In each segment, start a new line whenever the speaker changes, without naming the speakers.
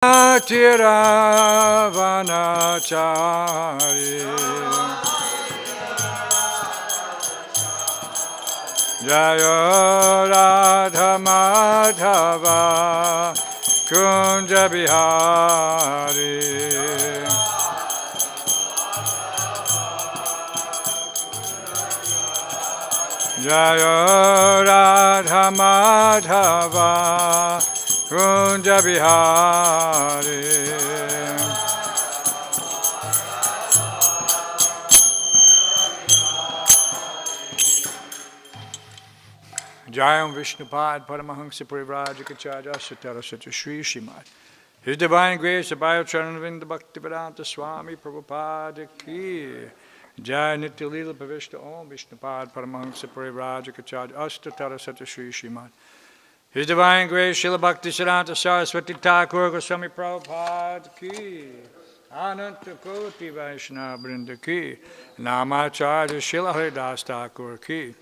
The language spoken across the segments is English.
Tiravanachari Jaya Radha Madhava Kunja Bihari Jaya Radha Madhava Kunja Bihari Jayam Vishnupad Paramahansa Parivrajikacharya Satara Satya Sri Srimad. His Divine Grace, Abhaya Charanavinda Bhaktivedanta Swami Prabhupada Ki. Jai Nitya Lila Pavishta Om Vishnupad Paramahansa Parivrajikacharya Astatara Satya Sri Srimad. His Divine Grace, Srila Bhakti Siddhanta Saraswati Thakur Goswami Prabhupada Ki. Ananta Koti Vaishnava Vrinda Ki. Namacharya Srila Haridas Thakur Ki.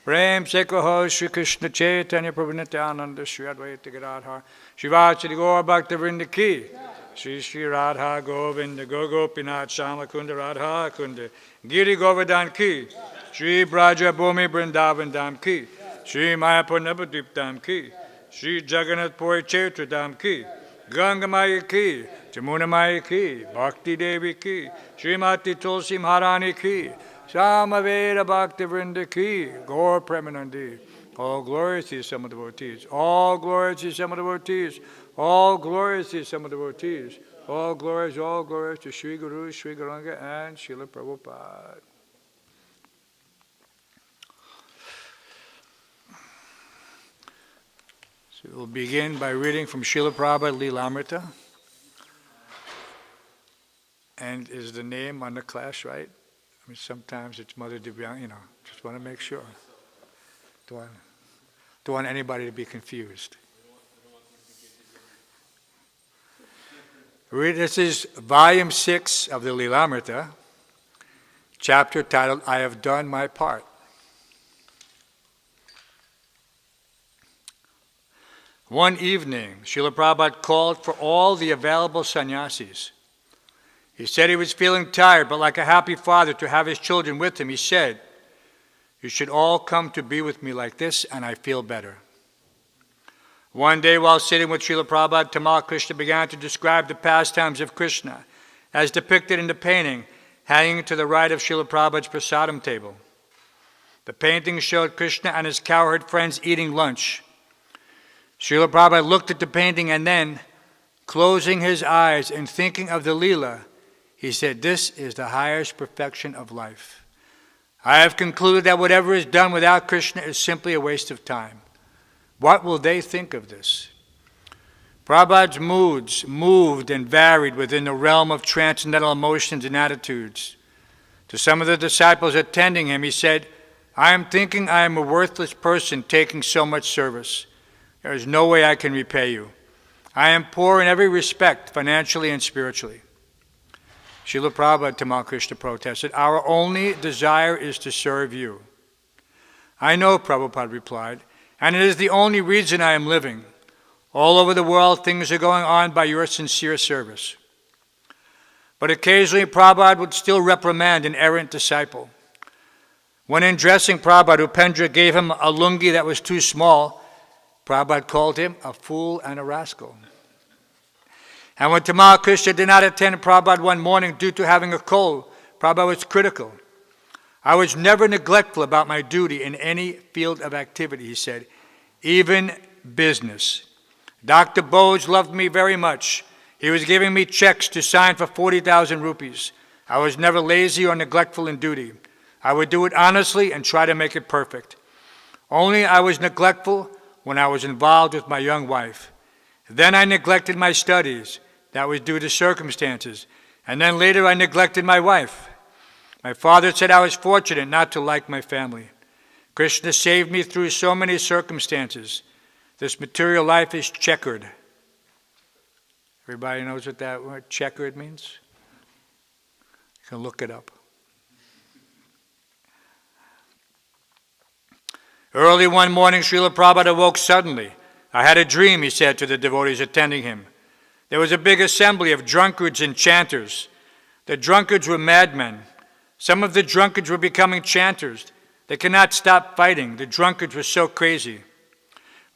Prem se kaho Shri Krishna Chaitanya Prabhu Nityananda Shri Advaita Gadadhar Shivachari Gaur Bhakta Vrinda Ki. Shri Shri Radha Govinda Gopinath Shama Kunda Radha Kunda Giri Govardhan Ki. Shri Braja Bhumi Vrindavan Dham Ki. Shri Mayapur Navadvip Dham Ki. Shri Jagannath Puri Chaitra Dham Ki. Ganga Maya Ki. Jamuna Maya Ki. Bhakti Devi Ki. Srimati Tulsi Maharani Ki. Samaveda Bhakti Vrinda Ki. Gaur Premanandi. All glory to some of the devotees. All glory to some of the devotees. All glory to some of the devotees. All glories to Sri Guru, Sri Gauranga, and Srila Prabhupada. So we'll begin by reading from Srila Prabhupada Lilamrita. And is the name on the class right? I mean, sometimes it's Mother Divyang, just want to make sure. Don't want anybody to be confused. This is volume 6 of the Lilamrita, chapter titled, I Have Done My Part. One evening, Srila Prabhupada called for all the available sannyasis. He said he was feeling tired, but like a happy father to have his children with him, he said, you should all come to be with me like this, and I feel better. One day while sitting with Srila Prabhupada, Tamal Krishna began to describe the pastimes of Krishna, as depicted in the painting hanging to the right of Srila Prabhupada's prasadam table. The painting showed Krishna and his cowherd friends eating lunch. Srila Prabhupada looked at the painting and then, closing his eyes and thinking of the Leela, he said, this is the highest perfection of life. I have concluded that whatever is done without Krishna is simply a waste of time. What will they think of this? Prabhupada's moods moved and varied within the realm of transcendental emotions and attitudes. To some of the disciples attending him, he said, I am thinking I am a worthless person taking so much service. There is no way I can repay you. I am poor in every respect, financially and spiritually. Srila Prabhupada, Tamal Krishna protested, our only desire is to serve you. I know, Prabhupada replied, and it is the only reason I am living. All over the world, things are going on by your sincere service. But occasionally, Prabhupada would still reprimand an errant disciple. When in dressing Prabhupada, Upendra gave him a lungi that was too small. Prabhupada called him a fool and a rascal. And when Tamal Krishna did not attend Prabhupada one morning due to having a cold, Prabhupada was critical. I was never neglectful about my duty in any field of activity, he said, even business. Dr. Bose loved me very much. He was giving me checks to sign for 40,000 rupees. I was never lazy or neglectful in duty. I would do it honestly and try to make it perfect. Only I was neglectful when I was involved with my young wife. Then I neglected my studies. That was due to circumstances. And then later I neglected my wife. My father said I was fortunate not to like my family. Krishna saved me through so many circumstances. This material life is checkered. Everybody knows what that word checkered means? You can look it up. Early one morning, Srila Prabhupada awoke suddenly. I had a dream, he said to the devotees attending him. There was a big assembly of drunkards and chanters. The drunkards were madmen. Some of the drunkards were becoming chanters. They could not stop fighting. The drunkards were so crazy.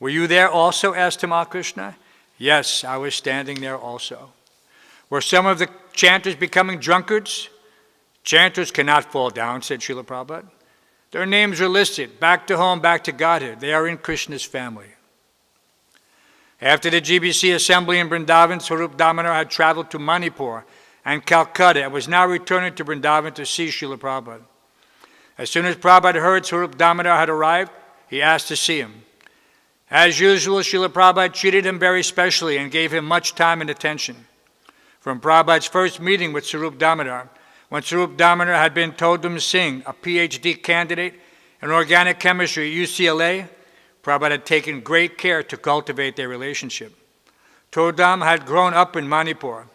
Were you there also? Asked Tamal Krishna. Yes, I was standing there also. Were some of the chanters becoming drunkards? Chanters cannot fall down, said Srila Prabhupada. Their names are listed. Back to home, back to Godhead. They are in Krishna's family. After the GBC assembly in Vrindavan, Swarup Damodar had traveled to Manipur and Calcutta and was now returning to Vrindavan to see Srila Prabhupada. As soon as Prabhupada heard Swarup Damodar had arrived, he asked to see him. As usual, Srila Prabhupada treated him very specially and gave him much time and attention. From Prabhupada's first meeting with Swarup Damodar, when Swarup Damodar had been Todam Singh, a PhD candidate in organic chemistry at UCLA, Prabhupada had taken great care to cultivate their relationship. Todam had grown up in Manipur,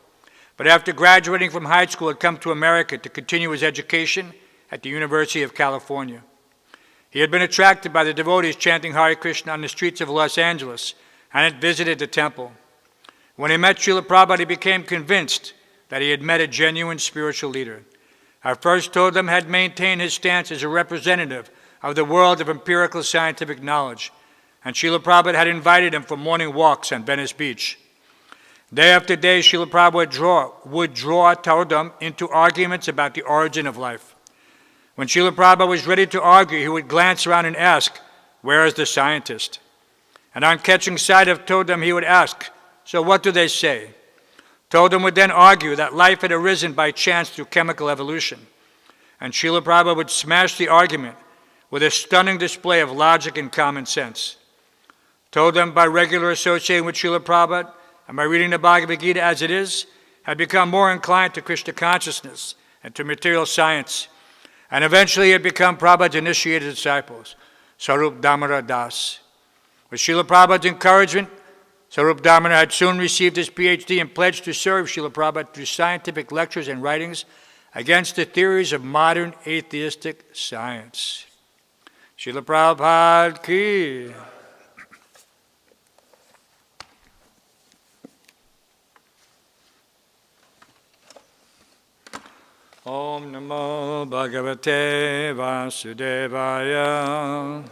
but after graduating from high school had come to America to continue his education at the University of California. He had been attracted by the devotees chanting Hare Krishna on the streets of Los Angeles and had visited the temple. When he met Srila Prabhupada, he became convinced that he had met a genuine spiritual leader. At first, Todam had maintained his stance as a representative of the world of empirical scientific knowledge, and Srila Prabhupada had invited him for morning walks on Venice Beach. Day after day, Srila Prabhupada would draw Todam into arguments about the origin of life. When Srila Prabhupada was ready to argue, he would glance around and ask, "Where is the scientist?" And on catching sight of Todam, he would ask, "So what do they say?" Todam would then argue that life had arisen by chance through chemical evolution. And Srila Prabhupada would smash the argument with a stunning display of logic and common sense. Todam, by regular associating with Srila Prabhupada and by reading the Bhagavad Gita as it is, had become more inclined to Krishna consciousness and to material science, and eventually he had become Prabhupada's initiated disciples, Swarup Damodar Das. With Srila Prabhupada's encouragement, Swarup Damodar had soon received his PhD and pledged to serve Srila Prabhupada through scientific lectures and writings against the theories of modern atheistic science. Srila Prabhupada ki. Om Namo Bhagavate Vasudevaya.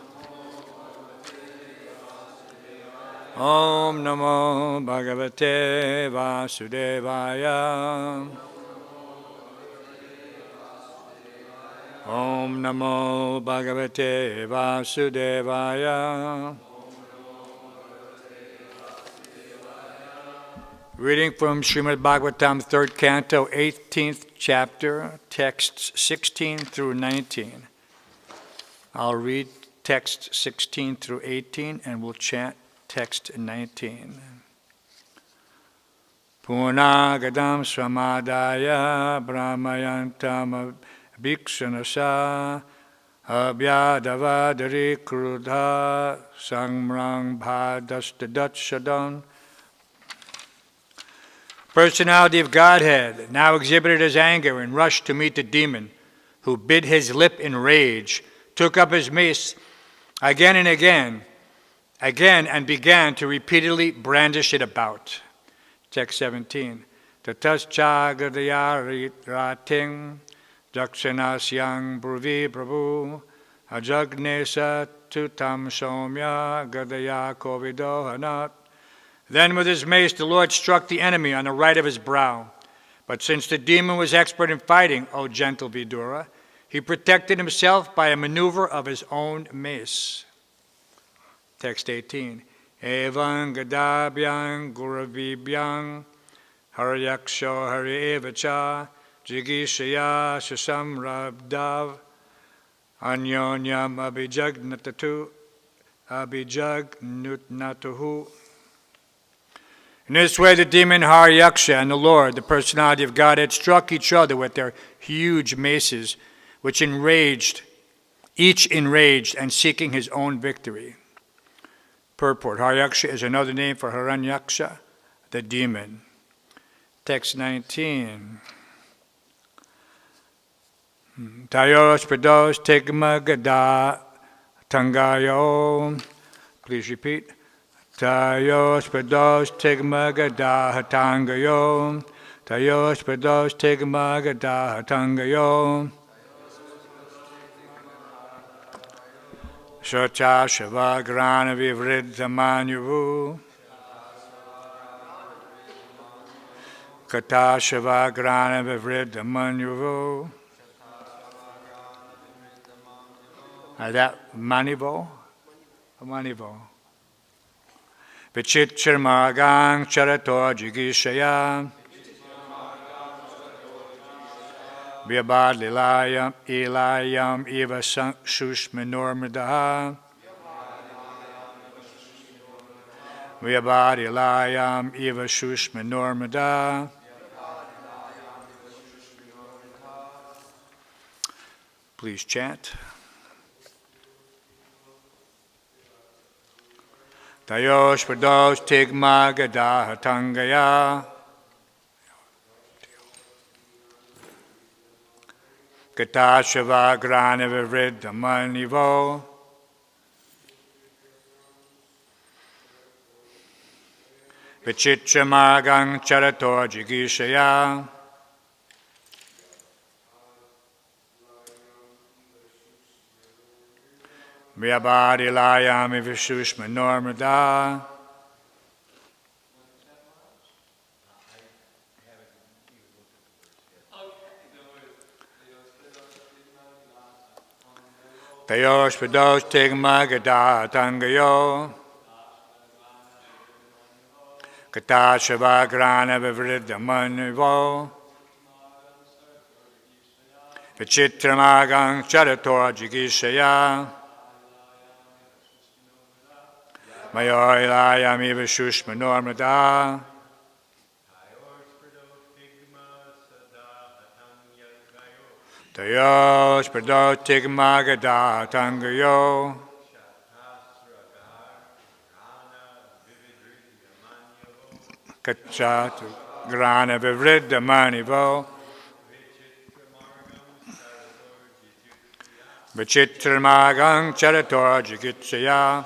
Om Namo Bhagavate Vasudevaya. Om Namo Bhagavate Vasudevaya. Reading from Srimad Bhāgavatam, 3rd Canto, 18th chapter, texts 16 through 19. I'll read texts 16 through 18 and we'll chant text 19. Purnagadam Sramadaya Brahmayantam Bhikshanasa Abhyadavadari Krudha Samrang Bhadastadachadam. Personality of Godhead now exhibited his anger and rushed to meet the demon, who bit his lip in rage, took up his mace again and began to repeatedly brandish it about. Text 17. Tatascha gadaya rating dakshanasyang bruvī prabhu ajagnesa tutam somya gadaya kovidohanat. Then with his mace the Lord struck the enemy on the right of his brow. But since the demon was expert in fighting, O gentle Vidura, he protected himself by a maneuver of his own mace. Text 18. Evan gadabhyang guravibhyang haryaksho haryevacha jigishaya shasamrabdav anyonyam abhijagnatuhu. In this way, the demon Haryaksha and the Lord, the personality of Godhead, struck each other with their huge maces, which each enraged and seeking his own victory. Purport. Haryaksha is another name for Hiranyaksha, the demon. Text 19. Tayos prados tigma gada tangayo. Please repeat. Tayos pados tigma gadahatangayo. Tayos pados tigma gadahatangayo. Shocha Shavagrana Vivriddha Manyuvu Kata Shavagrana Vivriddha Manyuvu. That Manivo? Manivo. Vichitramāgang Charato Jigishaya Vyabhadlilayam Ilayam Eva Shushmanormadaha Vyabhadlilayam Eva Shushmanormadaha. Please chant. Tayos Prados Tigma Gadaha Tangaya Gata Shavagrana Vivriddha Manivo Vichitramagang Charator Jigishaya Vyabhadilayam Vishushma Normada. Tayos Pados Tigma Gada Tangayo Kata Shavagrana Vivriddha Manivo Vichitramagang Charator Jigishaya Mayoilayam Eva Shushma Normada. Tayos Prados Tigma Gada Tangayo Kachat Grana Vivriddha Manivo Vichitramagang Charator Jigitsaya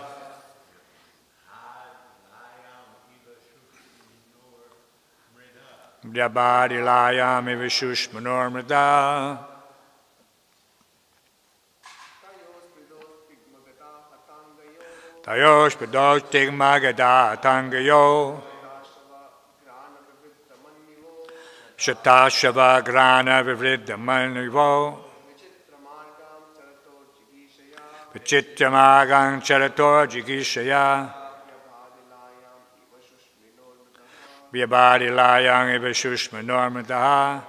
Vyabhadilayam Vishushma Normada. Tayos Pados Tigma Gada Tangayo Shatashava Grana Vivriddha Manivo Vichitramagang Charator Jigishaya Vyabhadilayam Eva Shushma Normadaha.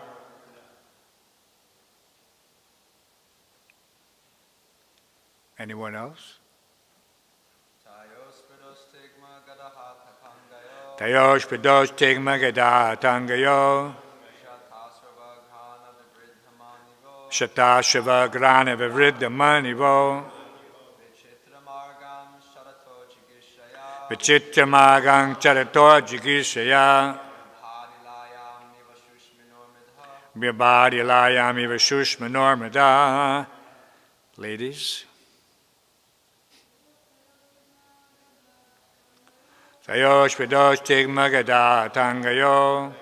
Anyone else? Tayos Pados Tigma Gada Tangayo Shatashava Grana Vivriddha Manivo Vichitramagang Charator Jigishaya Vyabhadilayam Eva Shushma Normada. Ladies. Tayos Pados Tigma Gada Tangayo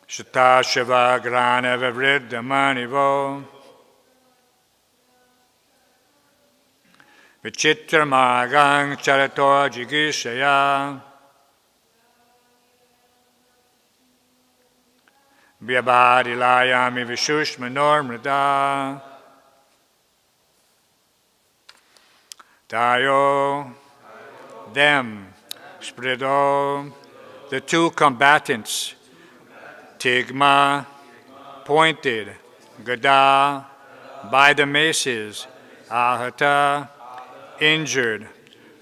Shatashava Grana Vivriddha Manivo Vichitramagang Charator Jigishaya Vyabhadilayam Eva Shushma Normada. Tayo, them, spredo, the two combatants, tigma, pointed, gada, by the maces, ahata, injured,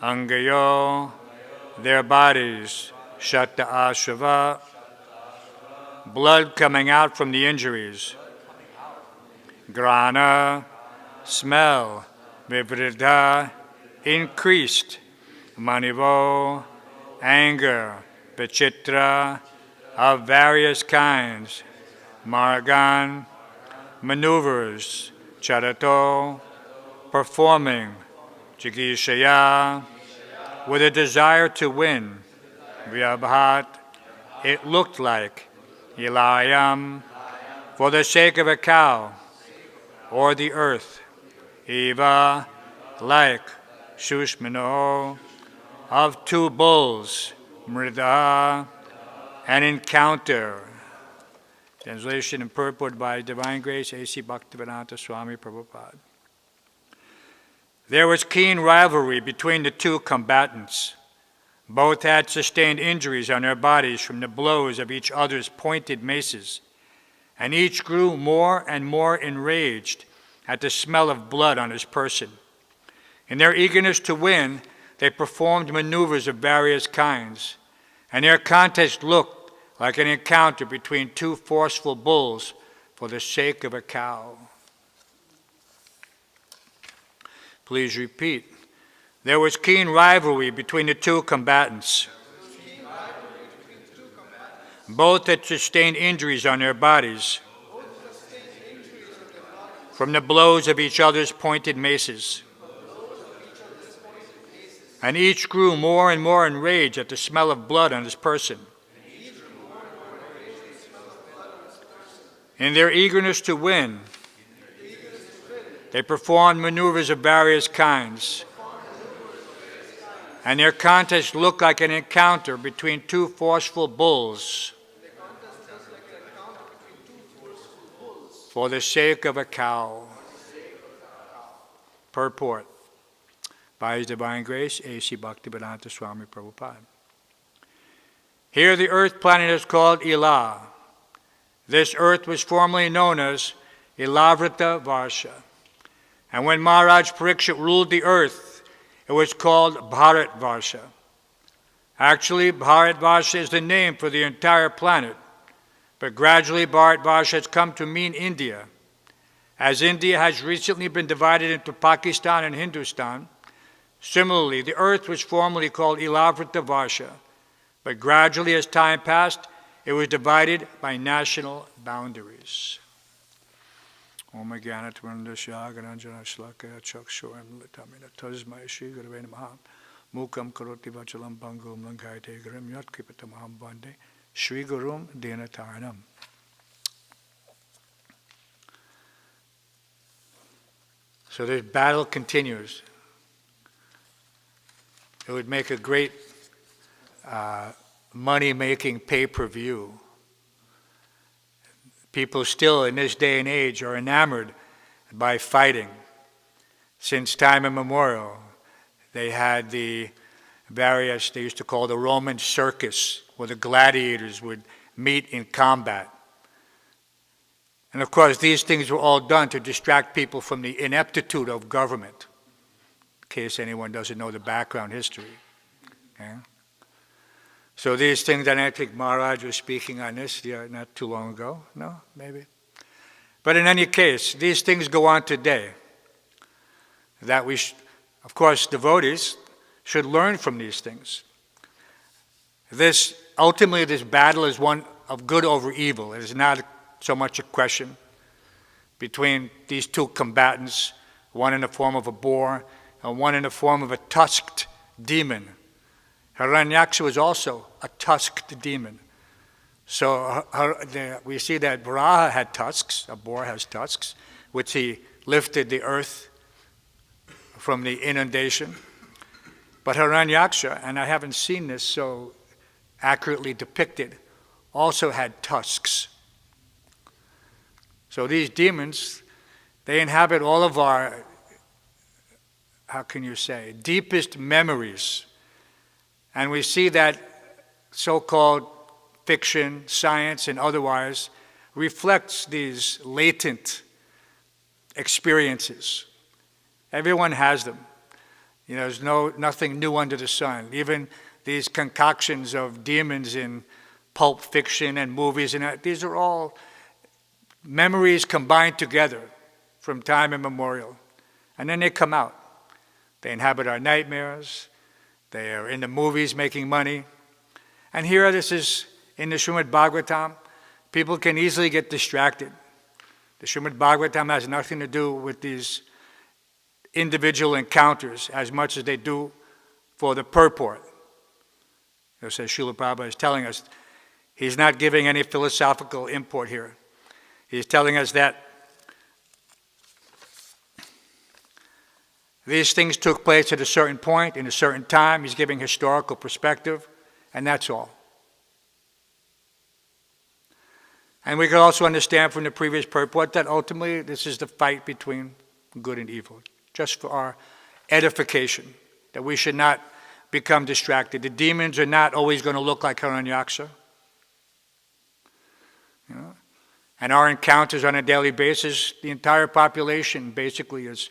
angayo, their bodies, shatta ashava, blood coming out from the injuries, grana, smell, vivriddha, increased, manivo, anger, vichitra, of various kinds, margan, maneuvers, charato, performing Jigishaya with a desire to win. Vyabhat, it looked like Ilayam, for the sake of a cow or the earth. Eva, like Shushmano, of two bulls. Mrida, an encounter. Translation and purport by Divine Grace, A.C. Bhaktivedanta Swami Prabhupada. There was keen rivalry between the two combatants. Both had sustained injuries on their bodies from the blows of each other's pointed maces, and each grew more and more enraged at the smell of blood on his person. In their eagerness to win, they performed maneuvers of various kinds, and their contest looked like an encounter between two forceful bulls for the sake of a cow. Please repeat. There was keen rivalry between the two combatants. Both had sustained injuries on their bodies from the blows of each other's pointed maces. And each grew more and more enraged at the smell of blood on his person. In their eagerness to win, they performed maneuvers of various kinds, and their contest looked like an encounter between two forceful bulls for the sake of a cow. Purport by His Divine Grace, A.C. Bhaktivedanta Swami Prabhupada. Here the earth planet is called Ila. This earth was formerly known as Ilavrita Varsha. And when Maharaj Parikshit ruled the earth, it was called Bharat Varsha. Actually, Bharat Varsha is the name for the entire planet, but gradually Bharat Varsha has come to mean India. As India has recently been divided into Pakistan and Hindustan, similarly, the earth was formerly called Ilavrita Varsha, but gradually as time passed, it was divided by national boundaries. Om Gyanat Vrindasya Garanjana Shlakaya Chakshuram Litamina Tasmai Shri Gurave Namaha Mukam Karoti Vachalam Bangum Lankayate Garam Yat Kripatamaham Vande Shri Gurum Dinataranam. So this battle continues. It would make a great money-making pay-per-view. People still in this day and age are enamored by fighting. Since time immemorial, they had the various, they used to call the Roman circus, where the gladiators would meet in combat. And of course, these things were all done to distract people from the ineptitude of government, in case anyone doesn't know the background history. Okay? So these things, and I think Maharaj was speaking on this not too long ago. No? Maybe. But in any case, these things go on today. That we, of course, devotees should learn from these things. Ultimately, this battle is one of good over evil. It is not so much a question between these two combatants, one in the form of a boar and one in the form of a tusked demon. Hiranyaksha was also a tusked demon. So we see that Varaha had tusks, a boar has tusks, which he lifted the earth from the inundation. But Hiranyaksha, and I haven't seen this so accurately depicted, also had tusks. So these demons, they inhabit all of our, how can you say, deepest memories. And we see that so-called fiction, science, and otherwise reflects these latent experiences. Everyone has them. There's nothing new under the sun. Even these concoctions of demons in pulp fiction and movies, and these are all memories combined together from time immemorial. And then they come out. They inhabit our nightmares. They are in the movies making money. And here this is in the Srimad Bhāgavatam. People can easily get distracted. The Srimad Bhāgavatam has nothing to do with these individual encounters as much as they do for the purport. Just as Srila Prabhupada is telling us, he's not giving any philosophical import here. He's telling us that these things took place at a certain point, in a certain time. He's giving historical perspective, and that's all. And we can also understand from the previous purport that ultimately this is the fight between good and evil, just for our edification, that we should not become distracted. The demons are not always going to look like Hiranyaksha. You know? And our encounters on a daily basis, the entire population basically is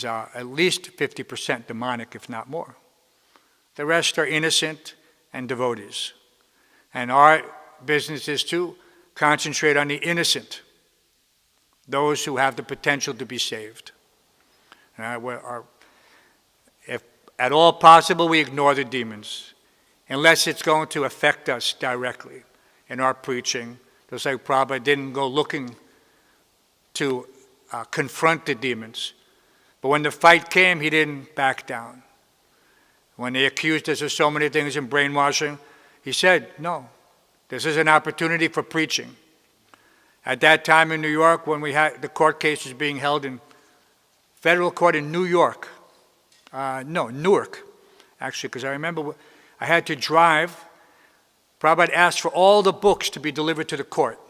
at least 50% demonic, if not more. The rest are innocent and devotees. And our business is to concentrate on the innocent, those who have the potential to be saved. If at all possible, we ignore the demons, unless it's going to affect us directly in our preaching. Just like Prabhupada didn't go looking to confront the demons. But when the fight came, he didn't back down. When they accused us of so many things in brainwashing, he said, no, this is an opportunity for preaching. At that time in New York, when we had the court cases being held in federal court in New York, Newark, actually, because I remember I had to drive. Prabhupada asked for all the books to be delivered to the court.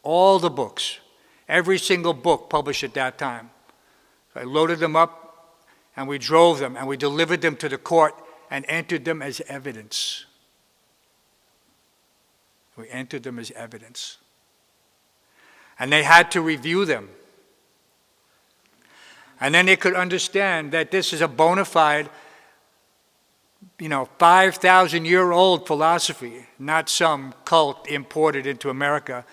All the books. Every single book published at that time. So I loaded them up, and we drove them, and we delivered them to the court and entered them as evidence. We entered them as evidence. And they had to review them. And then they could understand that this is a bona fide 5,000-year-old philosophy, not some cult imported into America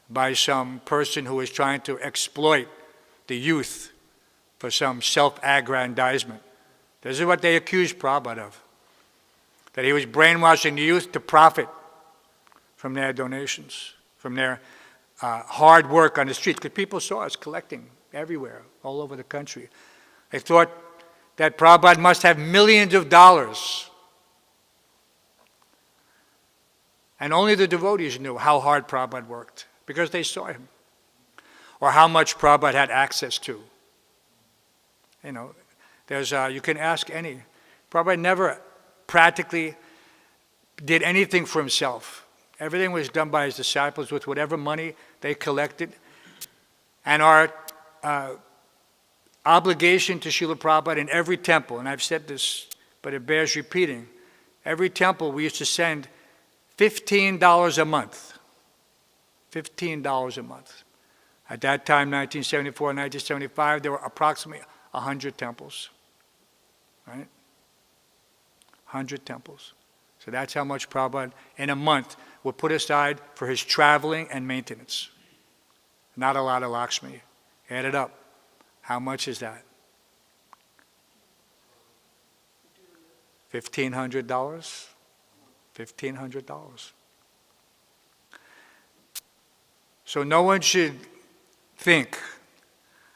by some person who is trying to exploit the youth for some self-aggrandizement. This is what they accused Prabhupada of, that he was brainwashing the youth to profit from their donations, from their hard work on the streets, because people saw us collecting everywhere, all over the country. They thought that Prabhupada must have millions of dollars. And only the devotees knew how hard Prabhupada worked, because they saw him, or how much Prabhupada had access to. You can ask any. Prabhupada never practically did anything for himself. Everything was done by his disciples with whatever money they collected. And our obligation to Srila Prabhupada in every temple, and I've said this, but it bears repeating, every temple we used to send $15 a month. $15 a month. At that time, 1974, 1975, there were approximately 100 temples. Right? 100 temples. So that's how much Prabhupada in a month would put aside for his traveling and maintenance. Not a lot of Lakshmi. Add it up. How much is that? $1,500? $1,500. So no one should think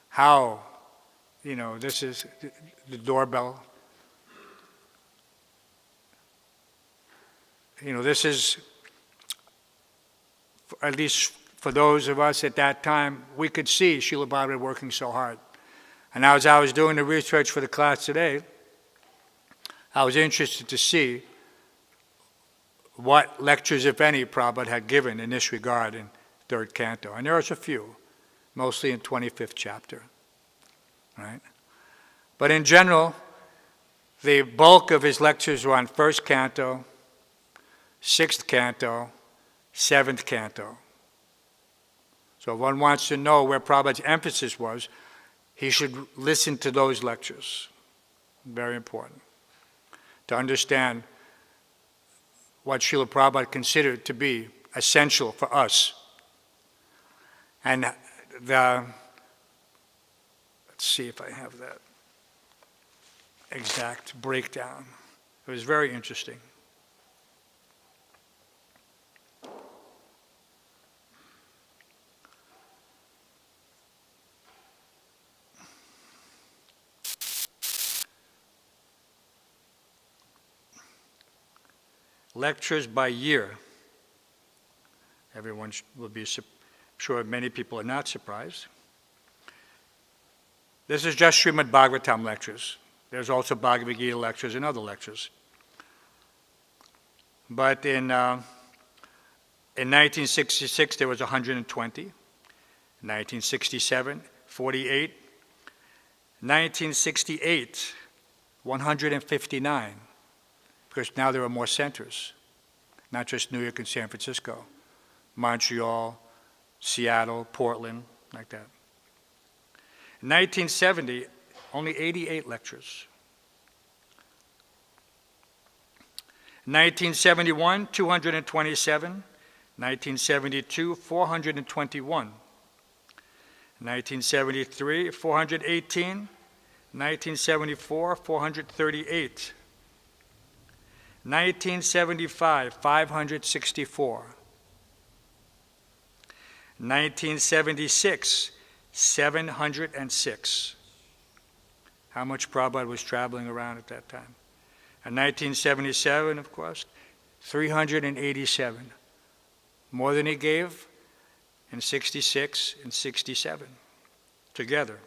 how, this is the doorbell. This is, at least for those of us at that time, we could see Srila Prabhupada working so hard. And as I was doing the research for the class today, I was interested to see what lectures, if any, Prabhupada had given in this regard in third canto. And there was a few, mostly in 25th chapter. Right? But in general, the bulk of his lectures were on first canto, sixth canto, seventh canto. So if one wants to know where Prabhupada's emphasis was, he should listen to those lectures. Very important. To understand what Srila Prabhupada considered to be essential for us. And let's see if I have that exact breakdown. It was very interesting. lectures by year. Everyone will be sure many people are not surprised. This is just Srimad Bhāgavatam lectures. There's also Bhagavad Gita lectures and other lectures. But in 1966, there was 120. 1967, 48. 1968, 159. Because now there are more centers, not just New York and San Francisco. Montreal, Seattle, Portland, like that. In 1970, only 88 lectures. 1971, 227. 1972, 421. 1973, 418. 1974, 438. 1975, 564. 1976, 706. How much Prabhupada was traveling around at that time. In 1977, of course, 387. More than he gave in 66 and 67 together.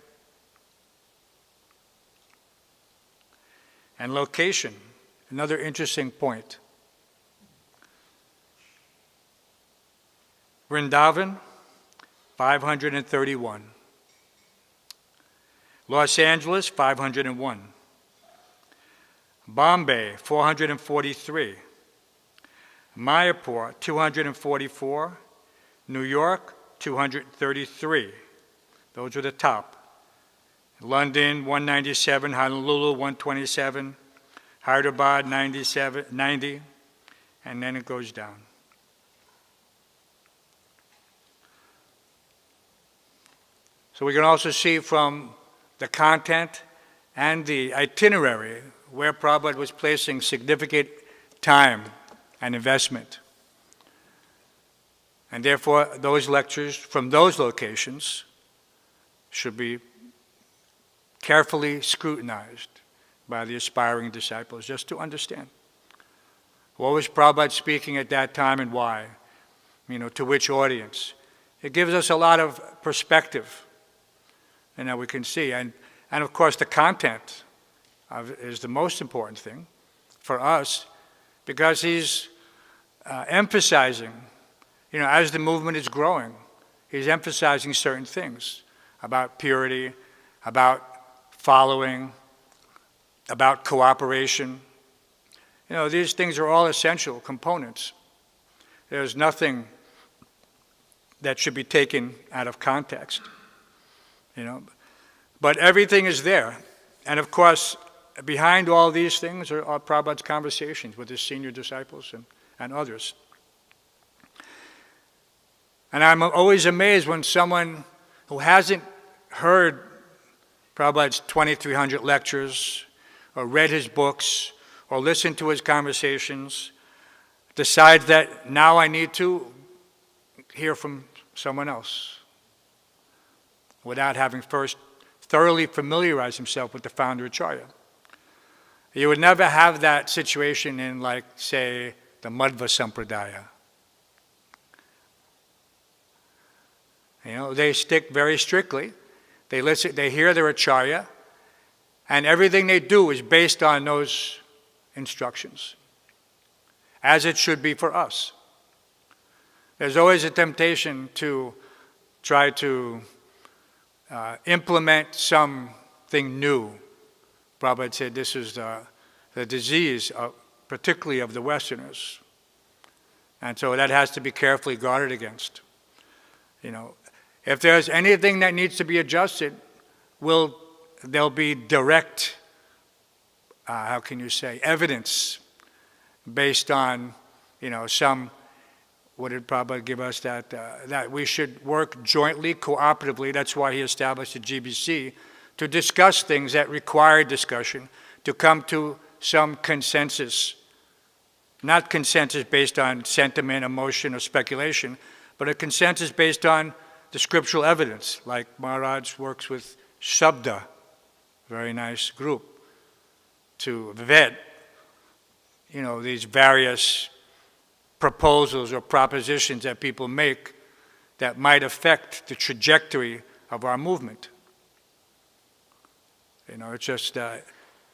And location, another interesting point. Vrindavan, 531. Los Angeles, 501. Bombay, 443. Mayapur, 244. New York, 233. Those are the top. London, 197. Honolulu, 127. Hyderabad, 90. And then it goes down. So we can also see from the content and the itinerary where Prabhupada was placing significant time and investment. And therefore, those lectures from those locations should be carefully scrutinized by the aspiring disciples, just to understand. What was Prabhupada speaking at that time and why? To which audience? It gives us a lot of perspective. We can see. And of course, the content is the most important thing for us, because he's emphasizing, as the movement is growing, he's emphasizing certain things about purity, about following, about cooperation. These things are all essential components. There's nothing that should be taken out of context. But everything is there. And of course, behind all these things are Prabhupada's conversations with his senior disciples and others. And I'm always amazed when someone who hasn't heard Prabhupada's 2,300 lectures, or read his books, or listened to his conversations, decides that now I need to hear from someone else, without having first thoroughly familiarized himself with the founder Acharya. You would never have that situation in, say, the Madhva Sampradaya. They stick very strictly. They listen, they hear their Acharya, and everything they do is based on those instructions, as it should be for us. There's always a temptation to try to implement something new. Prabhupada said this is the disease, particularly of the Westerners. And so that has to be carefully guarded against. If there's anything that needs to be adjusted, there'll be direct, evidence based on, some. What did Prabhupada give us? That we should work jointly, cooperatively. That's why he established the GBC, to discuss things that require discussion, to come to some consensus. Not consensus based on sentiment, emotion, or speculation, but a consensus based on the scriptural evidence, like Maharaj works with Shabda, very nice group, to vet, these various proposals or propositions that people make that might affect the trajectory of our movement. It's just,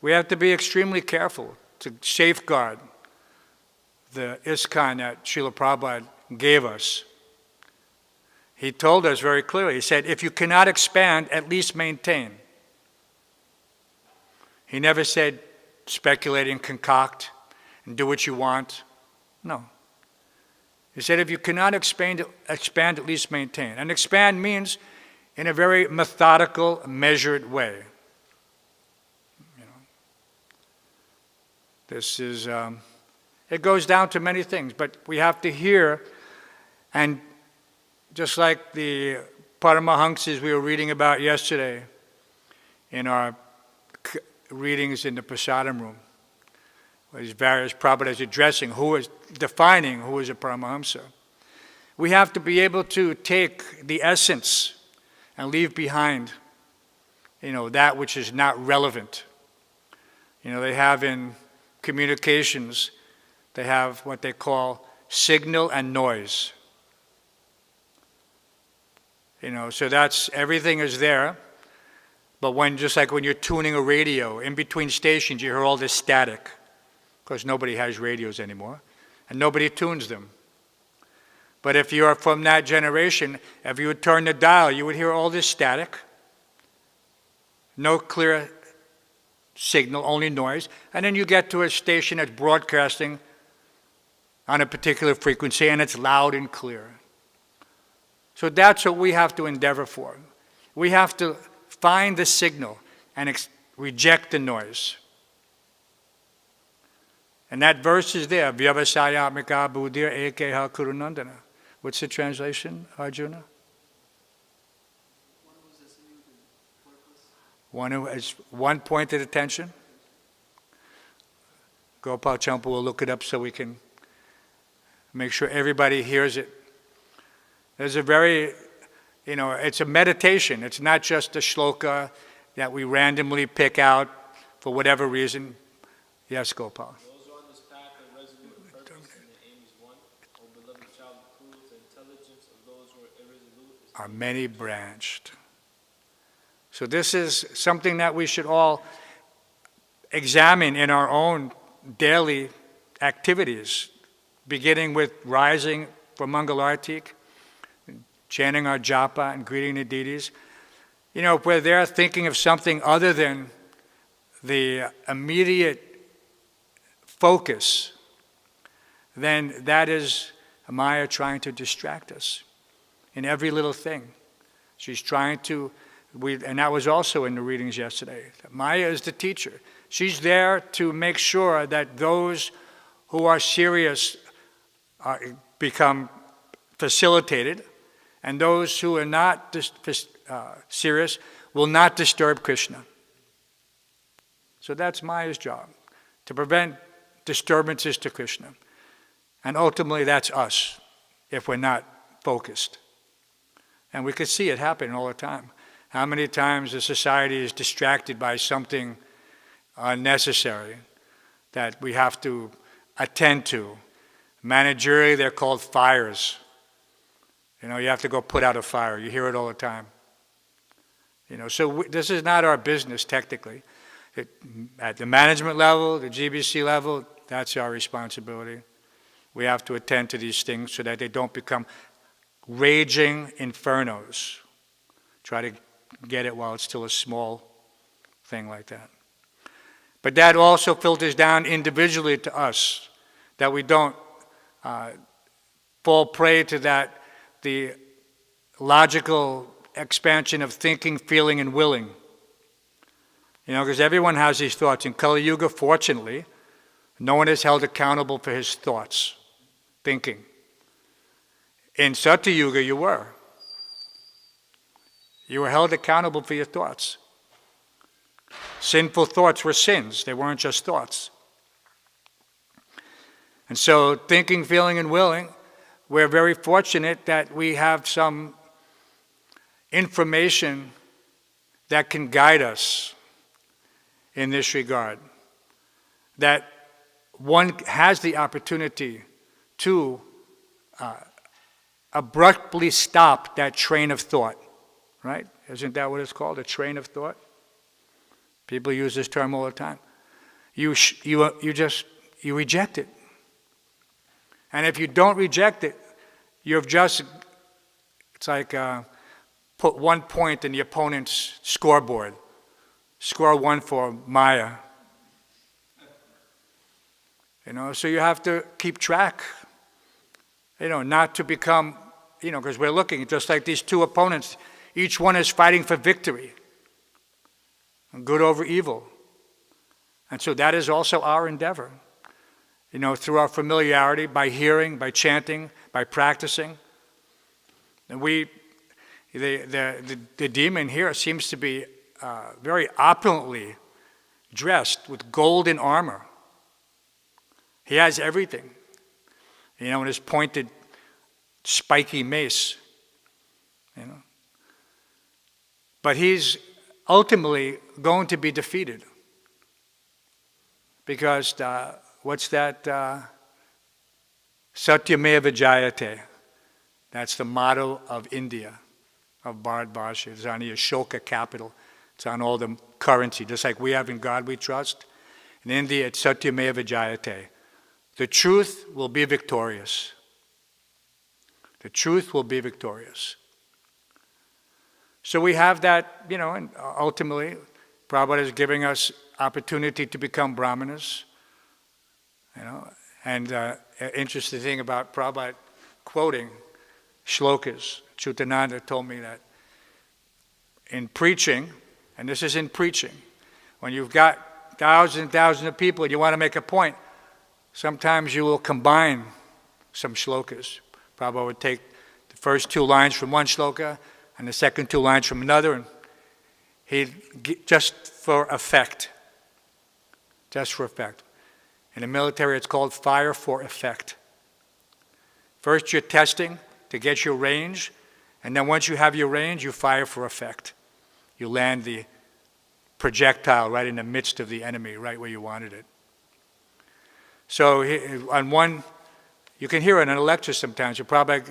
we have to be extremely careful to safeguard the ISKCON that Srila Prabhupada gave us. He told us very clearly, he said, if you cannot expand, at least maintain. He never said speculate and concoct and do what you want. No. He said if you cannot expand, at least maintain. And expand means in a very methodical, measured way. This is, it goes down to many things, but we have to hear, and just like the Paramahansis we were reading about yesterday in our readings in the Prasadam room, where these various Prabhupadas addressing defining who is a Paramahamsa. We have to be able to take the essence and leave behind, that which is not relevant. They have in communications, they have what they call signal and noise. So that's, everything is there, but just like when you're tuning a radio, in between stations you hear all this static. Of course, nobody has radios anymore, and nobody tunes them. But if you are from that generation, if you would turn the dial, you would hear all this static, no clear signal, only noise, and then you get to a station that's broadcasting on a particular frequency, and it's loud and clear. So that's what we have to endeavor for. We have to find the signal and reject the noise. And that verse is there, Vyavasayamika buddhir ekeha kurunandana. What's the translation, Arjuna? One who has one pointed attention. Gopal Champa will look it up so we can make sure everybody hears it. There's a very, it's a meditation. It's not just a shloka that we randomly pick out for whatever reason. Yes, Gopal.
Those who are on this path are resolute in purpose and the aim is one. O beloved child, proves the intelligence of those who are irresolute
are many branched. So this is something that we should all examine in our own daily activities, beginning with rising for Mangalartik, chanting our japa and greeting the deities. If we're there thinking of something other than the immediate focus, then that is Maya trying to distract us in every little thing. She's trying to, and that was also in the readings yesterday. Maya is the teacher. She's there to make sure that those who are serious become facilitated, and those who are not serious will not disturb Krishna. So that's Maya's job, to prevent disturbances to Krishna. And ultimately that's us, if we're not focused. And we could see it happen all the time. How many times the society is distracted by something unnecessary that we have to attend to. Managerially, they're called fires. You have to go put out a fire. You hear it all the time. So this is not our business technically. At the management level, the GBC level, that's our responsibility. We have to attend to these things so that they don't become raging infernos. Try to get it while it's still a small thing like that. But that also filters down individually to us, that we don't fall prey to the logical expansion of thinking, feeling, and willing. Because everyone has these thoughts. In Kali Yuga, fortunately, no one is held accountable for his thoughts, thinking. In Satya Yuga, you were. You were held accountable for your thoughts. Sinful thoughts were sins. They weren't just thoughts. And so, thinking, feeling, and willing, we're very fortunate that we have some information that can guide us in this regard. That one has the opportunity to abruptly stop that train of thought, right? Isn't that what it's called, a train of thought? People use this term all the time. You reject it. And if you don't reject it, you've just, it's like put 1 point in the opponent's scoreboard. Score 1 for Maya. So you have to keep track. Not to become, because we're looking, just like these two opponents, each one is fighting for victory. Good over evil. And so that is also our endeavor. Through our familiarity, by hearing, by chanting, by practicing. And the demon here seems to be very opulently dressed with golden armor. He has everything. In his pointed, spiky mace. But he's ultimately going to be defeated. Because what's that? Satyameva Jayate. That's the motto of India, of Bharatvarsha. It's on the Ashoka capital. It's on all the currency. Just like we have in God we trust. In India, it's Satyameva Jayate. The truth will be victorious. The truth will be victorious. So we have that, and ultimately, Prabhupada is giving us opportunity to become brahmanas. And interesting thing about Prabhupada quoting shlokas, Chutananda told me that in preaching, and this is in preaching, when you've got thousands and thousands of people and you want to make a point, sometimes you will combine some shlokas. Prabhupada would take the first 2 lines from one shloka and the second 2 lines from another, and he'd just for effect. Just for effect. In the military, it's called fire for effect. First, you're testing to get your range, and then once you have your range, you fire for effect. You land the projectile right in the midst of the enemy, right where you wanted it. So on one, you can hear it in a lecture sometimes. You probably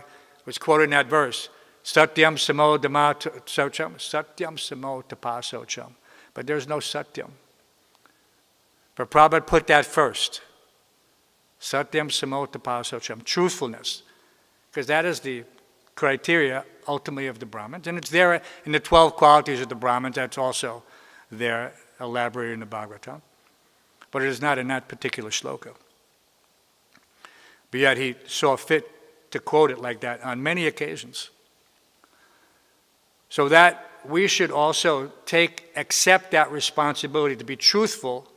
was quoting that verse, Satyam samo dhamma socham, Satyam samo tapasocham. But there's no Satyam. But Prabhupada put that first. Satyam samo tapasocham, truthfulness. Because that is the criteria ultimately of the Brahmins. And it's there in the 12 qualities of the Brahmins. That's also there elaborated in the Bhāgavatam. But it is not in that particular shloka. But yet he saw fit to quote it like that on many occasions. So that we should also accept that responsibility to be truthful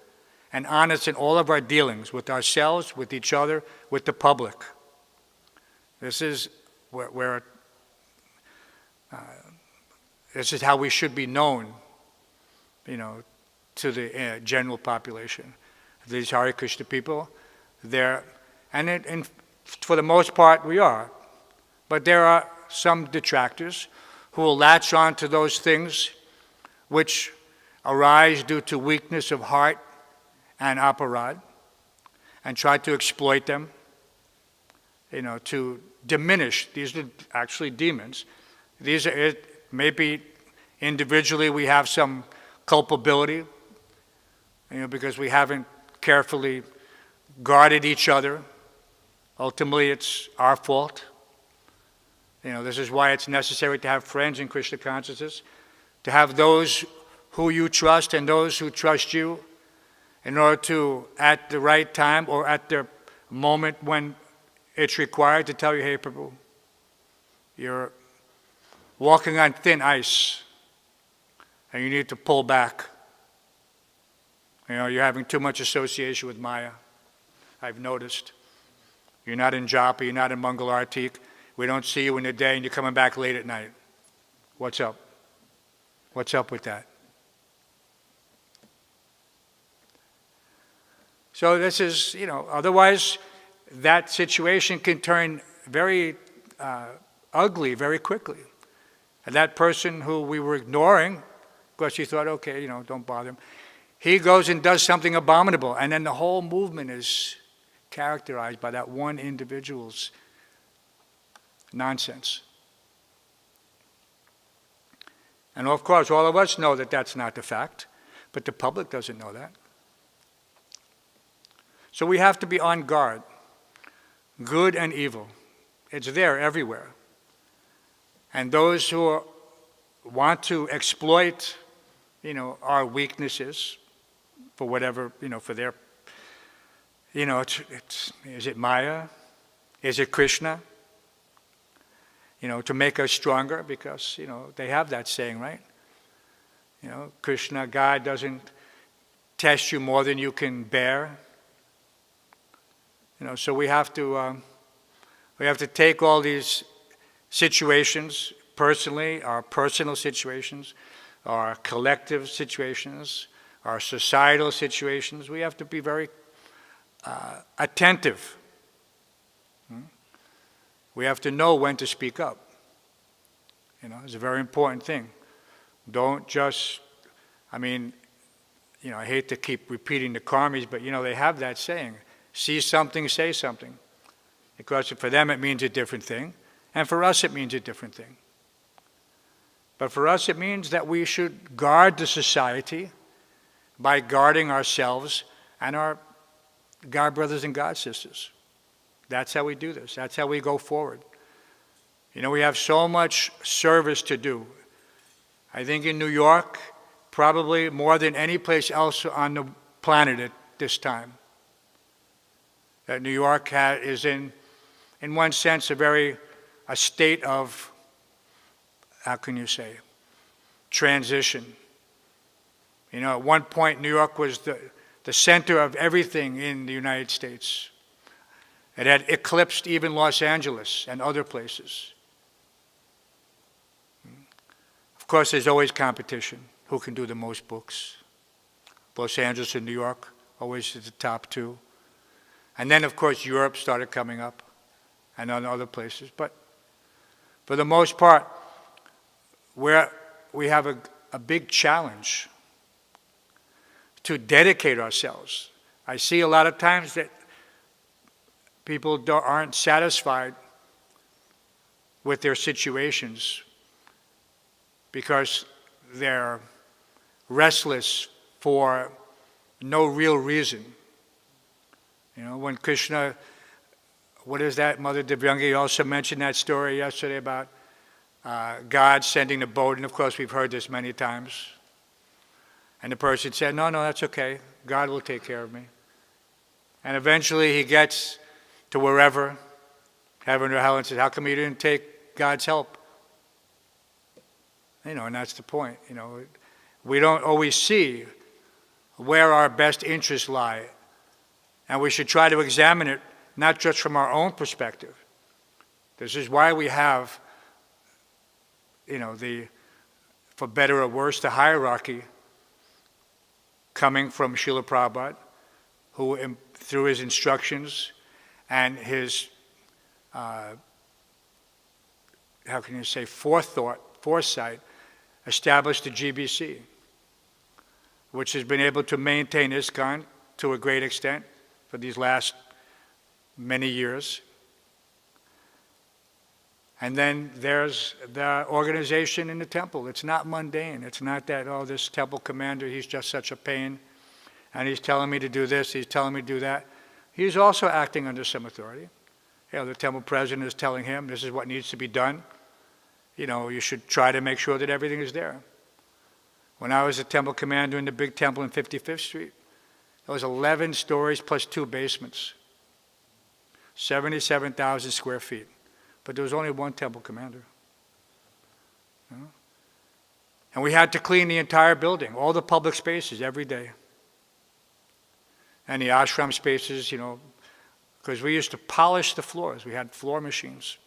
and honest in all of our dealings with ourselves, with each other, with the public. This is where this is how we should be known, to the general population. These Hare Krishna people, and for the most part we are. But there are some detractors who will latch on to those things which arise due to weakness of heart and aparad, and try to exploit them, to diminish. These are actually demons. Maybe individually we have some culpability, because we haven't carefully guarded each other. Ultimately, it's our fault. This is why it's necessary to have friends in Krishna consciousness, to have those who you trust and those who trust you, in order to, at the right time or at the moment when it's required, to tell you, hey, Prabhu, you're walking on thin ice and you need to pull back. You're having too much association with Maya, I've noticed. You're not in japa, you're not in Mangalartik. We don't see you in the day and you're coming back late at night. What's up? What's up with that? So this is, otherwise that situation can turn very ugly very quickly. And that person who we were ignoring, of course you thought, okay, don't bother him. He goes and does something abominable, and then the whole movement is characterized by that one individual's nonsense. And of course, all of us know that that's not the fact, but the public doesn't know that. So we have to be on guard. Good and evil. It's there everywhere. And those who want to exploit, our weaknesses for whatever, for their, is it Maya? Is it Krishna? To make us stronger, because, they have that saying, right? Krishna, God doesn't test you more than you can bear. So we have to take all these situations personally, our personal situations, our collective situations, our societal situations. We have to be very attentive. We have to know when to speak up. It's a very important thing. Don't just, I hate to keep repeating the karmis, but they have that saying, see something, say something. Because for them it means a different thing, and for us it means a different thing. But for us it means that we should guard the society by guarding ourselves and our God brothers and God sisters. That's how we do this. That's how we go forward. We have so much service to do. I think in New York, probably more than any place else on the planet at this time, that New York is in one sense, a state of, how can you say, transition. At one point, New York was the center of everything in the United States. It had eclipsed even Los Angeles and other places. Of course, there's always competition. Who can do the most books? Los Angeles and New York, always at the top two. And then, of course, Europe started coming up, and other places. But for the most part, we have a big challenge to dedicate ourselves. I see a lot of times that people aren't satisfied with their situations because they're restless for no real reason. When Krishna, what is that? Mother Divyangi also mentioned that story yesterday about God sending the boat, and of course we've heard this many times. And the person said, no, that's okay. God will take care of me. And eventually he gets to wherever, heaven or hell, and says, how come you didn't take God's help? And that's the point. We don't always see where our best interests lie. And we should try to examine it, not just from our own perspective. This is why we have, for better or worse, the hierarchy coming from Srila Prabhupada, who, through his instructions and his, foresight, established the GBC, which has been able to maintain ISKCON to a great extent for these last many years. And then there's the organization in the temple. It's not mundane. It's not that, this temple commander, he's just such a pain, and he's telling me to do this, he's telling me to do that. He's also acting under some authority. The temple president is telling him this is what needs to be done. You should try to make sure that everything is there. When I was a temple commander in the big temple in 55th Street, it was 11 stories plus 2 basements, 77,000 square feet. But there was only one temple commander. And we had to clean the entire building, all the public spaces every day. And the ashram spaces, because we used to polish the floors. We had floor machines.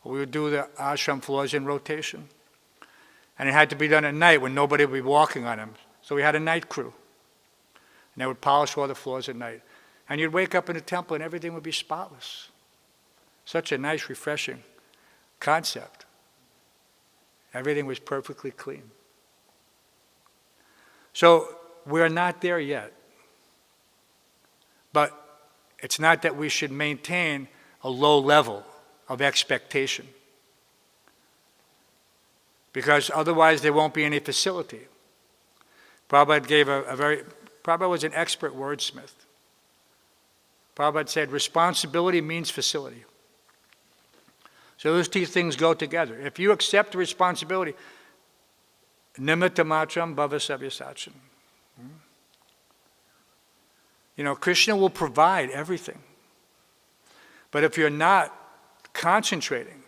We would do the ashram floors in rotation. And it had to be done at night when nobody would be walking on them. So we had a night crew. And they would polish all the floors at night. And you'd wake up in the temple and everything would be spotless. Such a nice, refreshing concept. Everything was perfectly clean. So we're not there yet. But it's not that we should maintain a low level of expectation, because otherwise there won't be any facility. Prabhupada was an expert wordsmith. Prabhupada said, responsibility means facility. So those two things go together. If you accept the responsibility, nimitta matram bhava savyasacham. Krishna will provide everything. But if you're not concentrating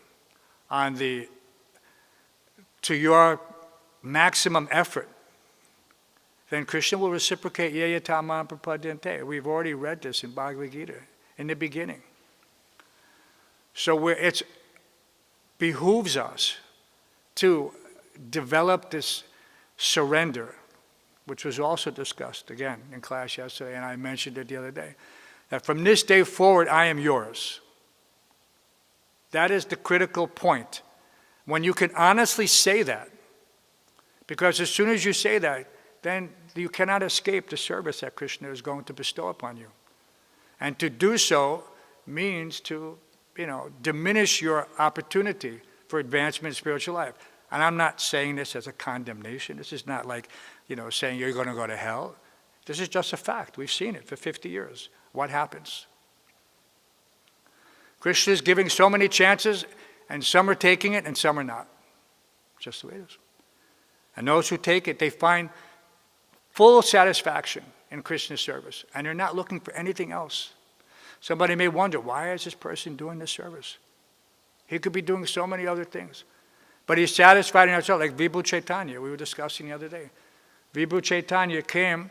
on to your maximum effort, then Krishna will reciprocate yaya tamam prapadante. We've already read this in Bhagavad Gita in the beginning. So it behooves us to develop this surrender, which was also discussed again in class yesterday, and I mentioned it the other day, that from this day forward I am yours. That is the critical point. When you can honestly say that, because as soon as you say that, then you cannot escape the service that Krishna is going to bestow upon you. And to do so means to, diminish your opportunity for advancement in spiritual life. And I'm not saying this as a condemnation. This is not like, saying you're going to go to hell. This is just a fact. We've seen it for 50 years. What happens? Krishna is giving so many chances, and some are taking it and some are not. Just the way it is. And those who take it, they find full satisfaction in Krishna's service, and they're not looking for anything else. Somebody may wonder, why is this person doing this service? He could be doing so many other things. But he's satisfied in himself, like Vibhu Chaitanya, we were discussing the other day. Vibhu Chaitanya came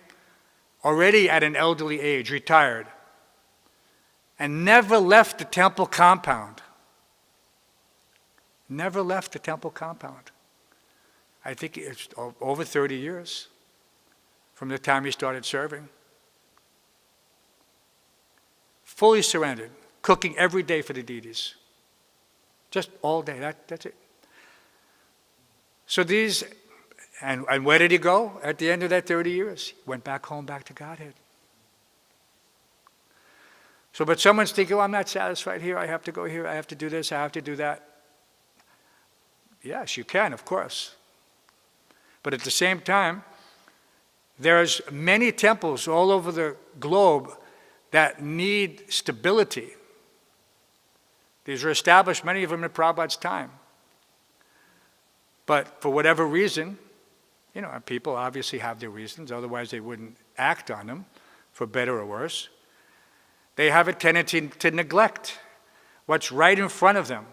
already at an elderly age, retired, and never left the temple compound. Never left the temple compound. I think it's over 30 years from the time he started serving. Fully surrendered, cooking every day for the deities. Just all day, that's it. So and where did he go at the end of that 30 years? He went back home, back to Godhead. So, but someone's thinking, I'm not satisfied here, I have to go here, I have to do this, I have to do that. Yes, you can, of course. But at the same time, there's many temples all over the globe that need stability. These were established, many of them in Prabhupada's time. But for whatever reason, people obviously have their reasons, otherwise they wouldn't act on them, for better or worse. They have a tendency to neglect what's right in front of them.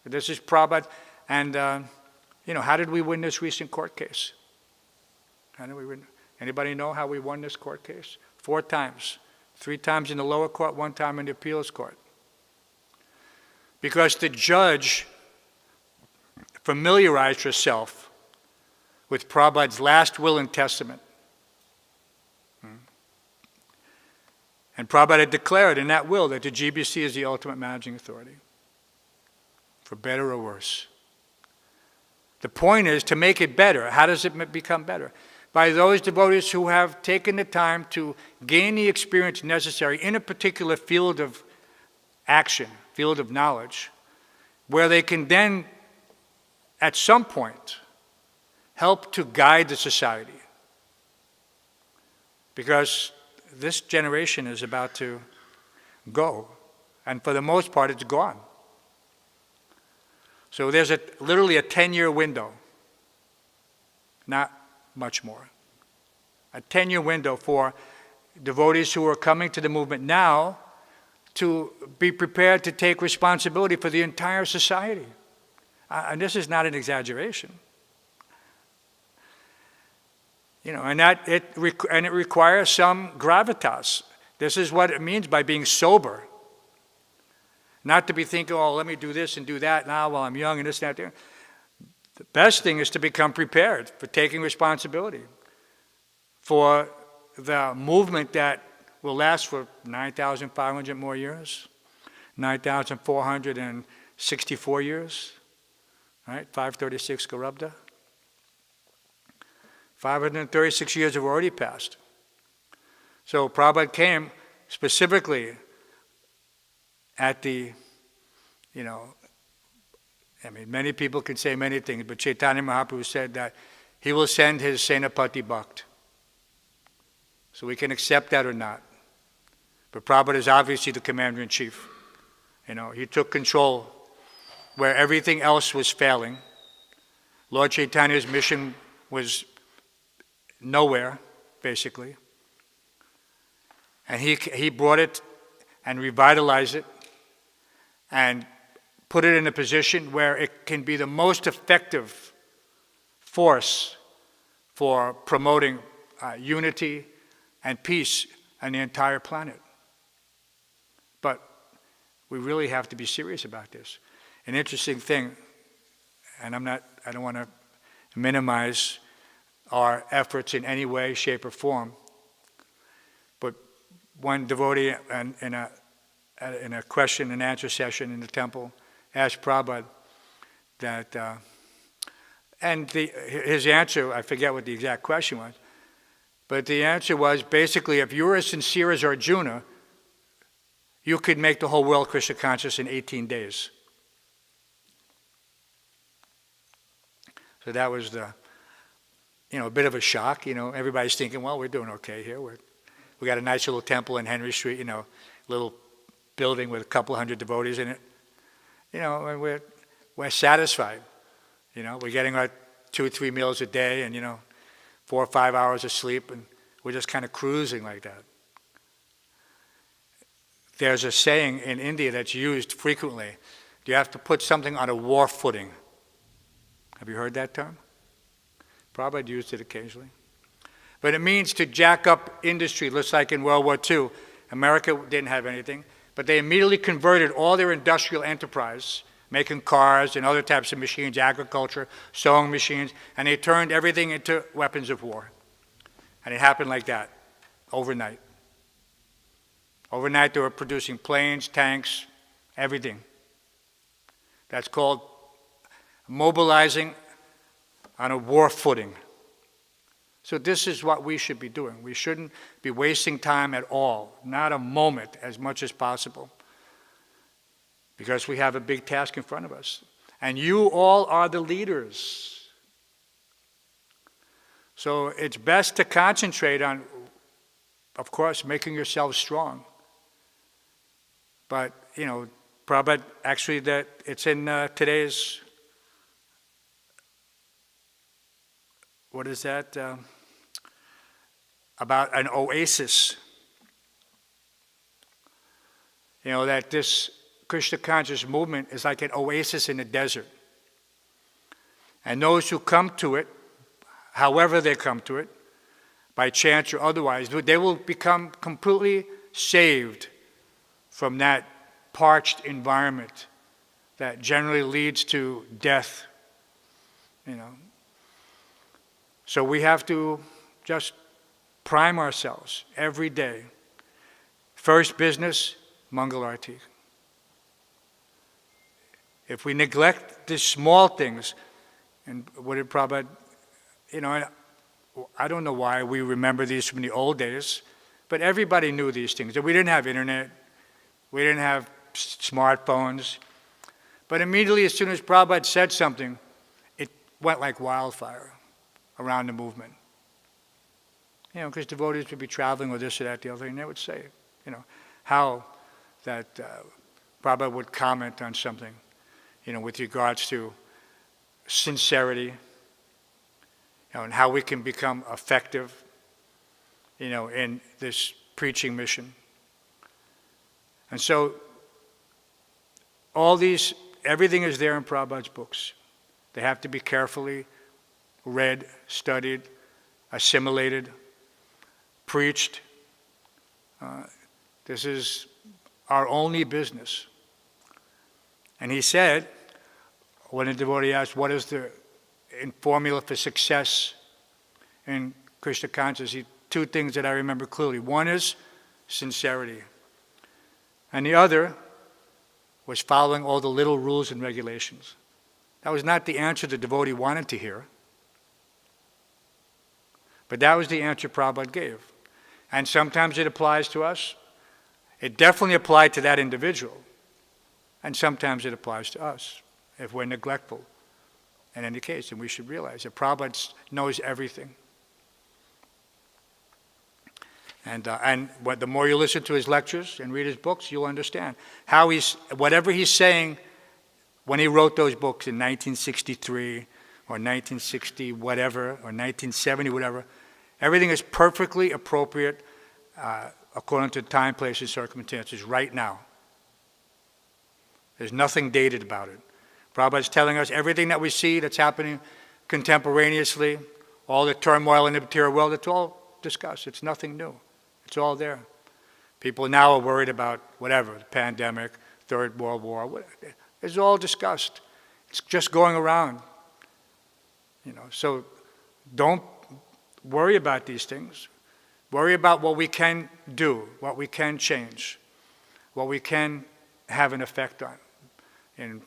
This is Prabhupada, and how did we win this recent court case? How did we win? Anybody know how we won this court case? 4 times. 3 times in the lower court, 1 time in the appeals court. Because the judge familiarized herself with Prabhupada's last will and testament. And Prabhupada had declared in that will that the GBC is the ultimate managing authority, for better or worse. The point is to make it better. How does it become better? By those devotees who have taken the time to gain the experience necessary in a particular field of action, field of knowledge, where they can then, at some point, help to guide the society. Because this generation is about to go, and for the most part it's gone. So there's literally a 10-year window, not much more. A 10-year window for devotees who are coming to the movement now to be prepared to take responsibility for the entire society. And this is not an exaggeration. And it requires some gravitas. This is what it means by being sober. Not to be thinking, let me do this and do that now while I'm young and this and that. The best thing is to become prepared for taking responsibility for the movement that will last for 9,500 more years, 9,464 years, right? 536 Garubda. 536 years have already passed. So Prabhupada came specifically at the, many people can say many things, but Chaitanya Mahaprabhu said that he will send his Senapati Bhakt. So we can accept that or not. But Prabhupada is obviously the commander-in-chief. He took control where everything else was failing. Lord Chaitanya's mission was nowhere, basically. And he brought it and revitalized it and put it in a position where it can be the most effective force for promoting unity and peace on the entire planet. But we really have to be serious about this. An interesting thing, and I don't want to minimize our efforts in any way, shape, or form, but one devotee in a question and answer session in the temple asked Prabhupada that, his answer, I forget what the exact question was, but the answer was basically, if you were as sincere as Arjuna, you could make the whole world Krishna conscious in 18 days. So that was a bit of a shock. Everybody's thinking, well, we're doing okay here. We got a nice little temple in Henry Street, little building with a couple hundred devotees in it. And we're satisfied. We're getting our 2 or 3 meals a day and, 4 or 5 hours of sleep, and we're just kind of cruising like that. There's a saying in India that's used frequently. You have to put something on a war footing. Have you heard that term? Prabhupada used it occasionally. But it means to jack up industry, just like in World War II. America didn't have anything, but they immediately converted all their industrial enterprise, making cars and other types of machines, agriculture, sewing machines, and they turned everything into weapons of war. And it happened like that, overnight. Overnight they were producing planes, tanks, everything. That's called mobilizing on a war footing. So this is what we should be doing. We shouldn't be wasting time at all, not a moment, as much as possible, because we have a big task in front of us. And you all are the leaders. So it's best to concentrate on, of course, making yourselves strong. But, Prabhupada, actually, that it's in today's, what is that? About an oasis. That this Krishna conscious movement is like an oasis in the desert. And those who come to it, however they come to it, by chance or otherwise, they will become completely saved from that parched environment that generally leads to death. So we have to just prime ourselves every day. First business, Mangalarti. If we neglect the small things, and what did Prabhupada, I don't know why we remember these from the old days, but everybody knew these things. We didn't have internet, we didn't have smartphones, but immediately as soon as Prabhupada said something, it went like wildfire around the movement. Because devotees would be traveling with this or that, the other, and they would say, how that Prabhupada would comment on something, with regards to sincerity, and how we can become effective, in this preaching mission. And so, everything is there in Prabhupada's books. They have to be carefully read, studied, assimilated, preached. This is our only business. And he said, when a devotee asked, what is the formula for success in Krishna consciousness, 2 things that I remember clearly. One is sincerity. And the other was following all the little rules and regulations. That was not the answer the devotee wanted to hear, but that was the answer Prabhupada gave. And sometimes it applies to us. It definitely applied to that individual. And sometimes it applies to us if we're neglectful in any case, and we should realize that Prabhupada knows everything. And what the more you listen to his lectures and read his books, you'll understand how whatever he's saying when he wrote those books in 1963 or 1960 whatever, or 1970 whatever, everything is perfectly appropriate according to time, place, and circumstances right now. There's nothing dated about it. Prabhupada's telling us everything that we see that's happening contemporaneously, all the turmoil in the material world, it's all discussed. It's nothing new. It's all there. People now are worried about whatever, the pandemic, Third World War, whatever. It's all discussed. It's just going around. So don't worry about these things. Worry about what we can do, what we can change, what we can have an effect on in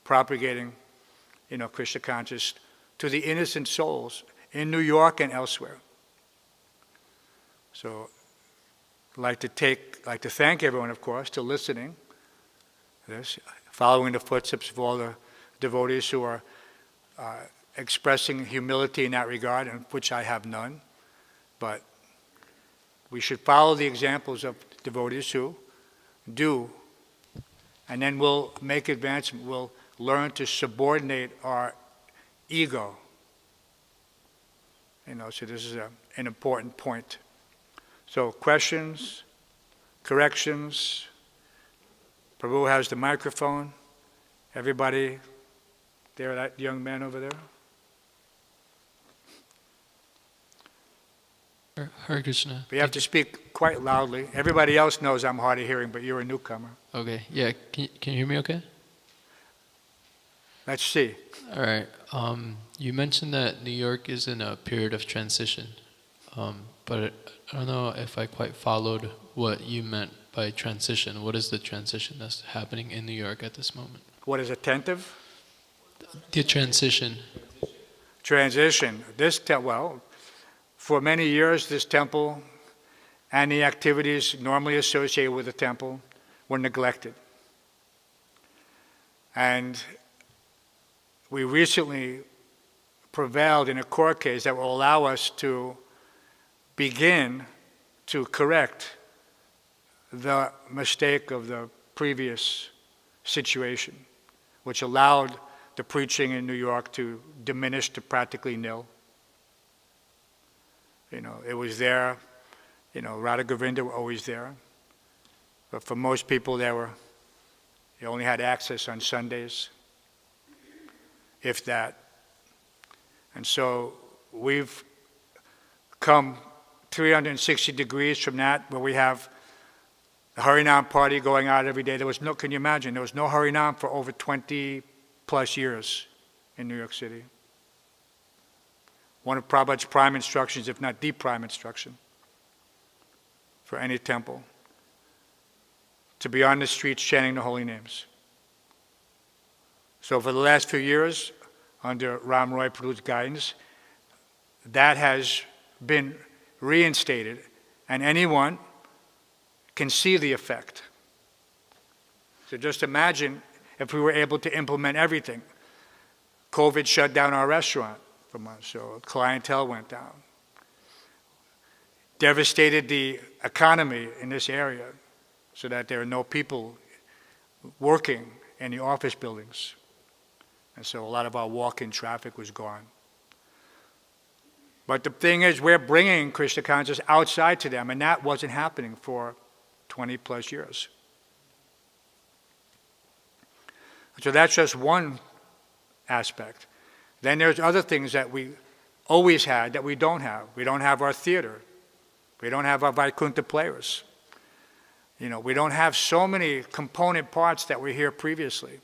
propagating, Krishna consciousness to the innocent souls in New York and elsewhere. So I'd like to thank everyone, of course, to listening to this, following the footsteps of all the devotees who are expressing humility in that regard, and which I have none. But we should follow the examples of devotees who do, and then we'll make advancement. We'll learn to subordinate our ego. So this is an important point. So questions, corrections. Prabhu has the microphone. Everybody there, that young man over there.
Hare Krishna.
But you have to speak quite loudly. Everybody else knows I'm hard of hearing, but you're a newcomer.
Okay, yeah, can you hear me okay?
Let's see.
All right, you mentioned that New York is in a period of transition, but I don't know if I quite followed what you meant by transition. What is the transition that's happening in New York at this moment?
What is attentive?
The transition.
Transition. For many years, this temple and the activities normally associated with the temple were neglected. And we recently prevailed in a court case that will allow us to begin to correct the mistake of the previous situation, which allowed the preaching in New York to diminish to practically nil. It was there, Radha Govinda were always there. But for most people, they only had access on Sundays, if that. And so we've come 360 degrees from that, where we have the Harinam party going out every day. Can you imagine, there was no Harinam for over 20 plus years in New York City. One of Prabhupada's prime instructions, if not the prime instruction, for any temple, to be on the streets chanting the holy names. So for the last few years, under Ram Roy Prabhu's guidance, that has been reinstated, and anyone can see the effect. So just imagine if we were able to implement everything. COVID shut down our restaurant for months, so clientele went down. Devastated the economy in this area so that there are no people working in the office buildings. And so a lot of our walk-in traffic was gone. But the thing is, we're bringing Krishna consciousness outside to them, and that wasn't happening for 20 plus years. So that's just one aspect. Then there's other things that we always had that we don't have. We don't have our theater. We don't have our Vaikuntha players. We don't have so many component parts that were here previously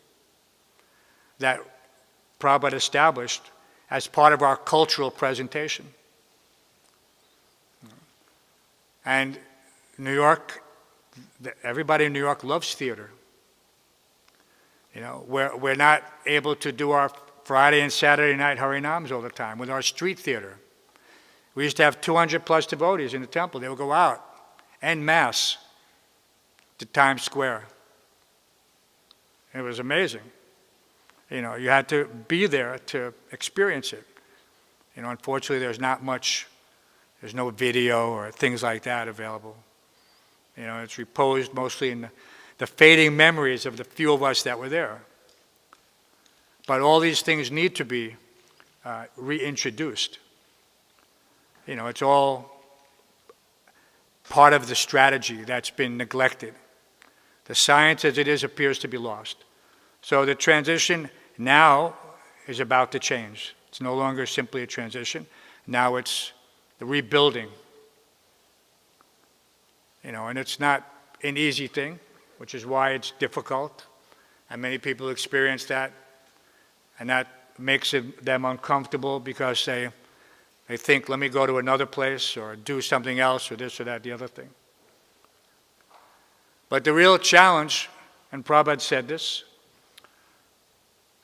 that Prabhupada established as part of our cultural presentation. And New York, everybody in New York loves theater. We're not able to do our Friday and Saturday night Harinams all the time with our street theater. We used to have 200 plus devotees in the temple. They would go out en masse to Times Square. It was amazing. You had to be there to experience it. Unfortunately, there's no video or things like that available. It's reposed mostly in the fading memories of the few of us that were there. But all these things need to be reintroduced. It's all part of the strategy that's been neglected. The science as it is appears to be lost. So the transition now is about to change. It's no longer simply a transition. Now it's the rebuilding. And it's not an easy thing, which is why it's difficult. And many people experience that. And that makes them uncomfortable because they think, let me go to another place or do something else or this or that, the other thing. But the real challenge, and Prabhupada said this,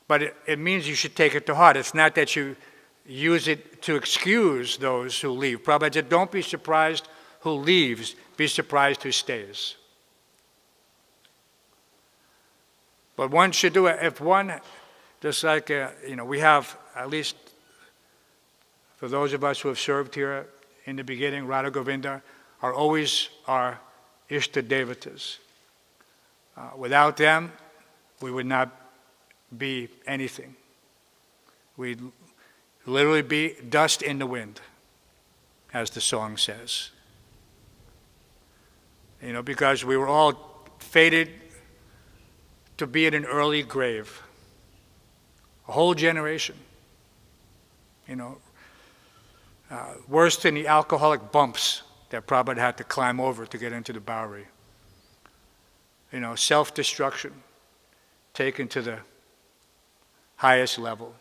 but it means you should take it to heart. It's not that you use it to excuse those who leave. Prabhupada said, don't be surprised who leaves, be surprised who stays. But one should do it. If one, just like, we have, at least for those of us who have served here in the beginning, Radha Govinda are always our Ishta Devatas. Without them, we would not be anything. We'd literally be dust in the wind, as the song says. Because we were all fated to be in an early grave. A whole generation. Worse than the alcoholic bumps that Prabhupada had to climb over to get into the Bowery. Self-destruction taken to the highest level.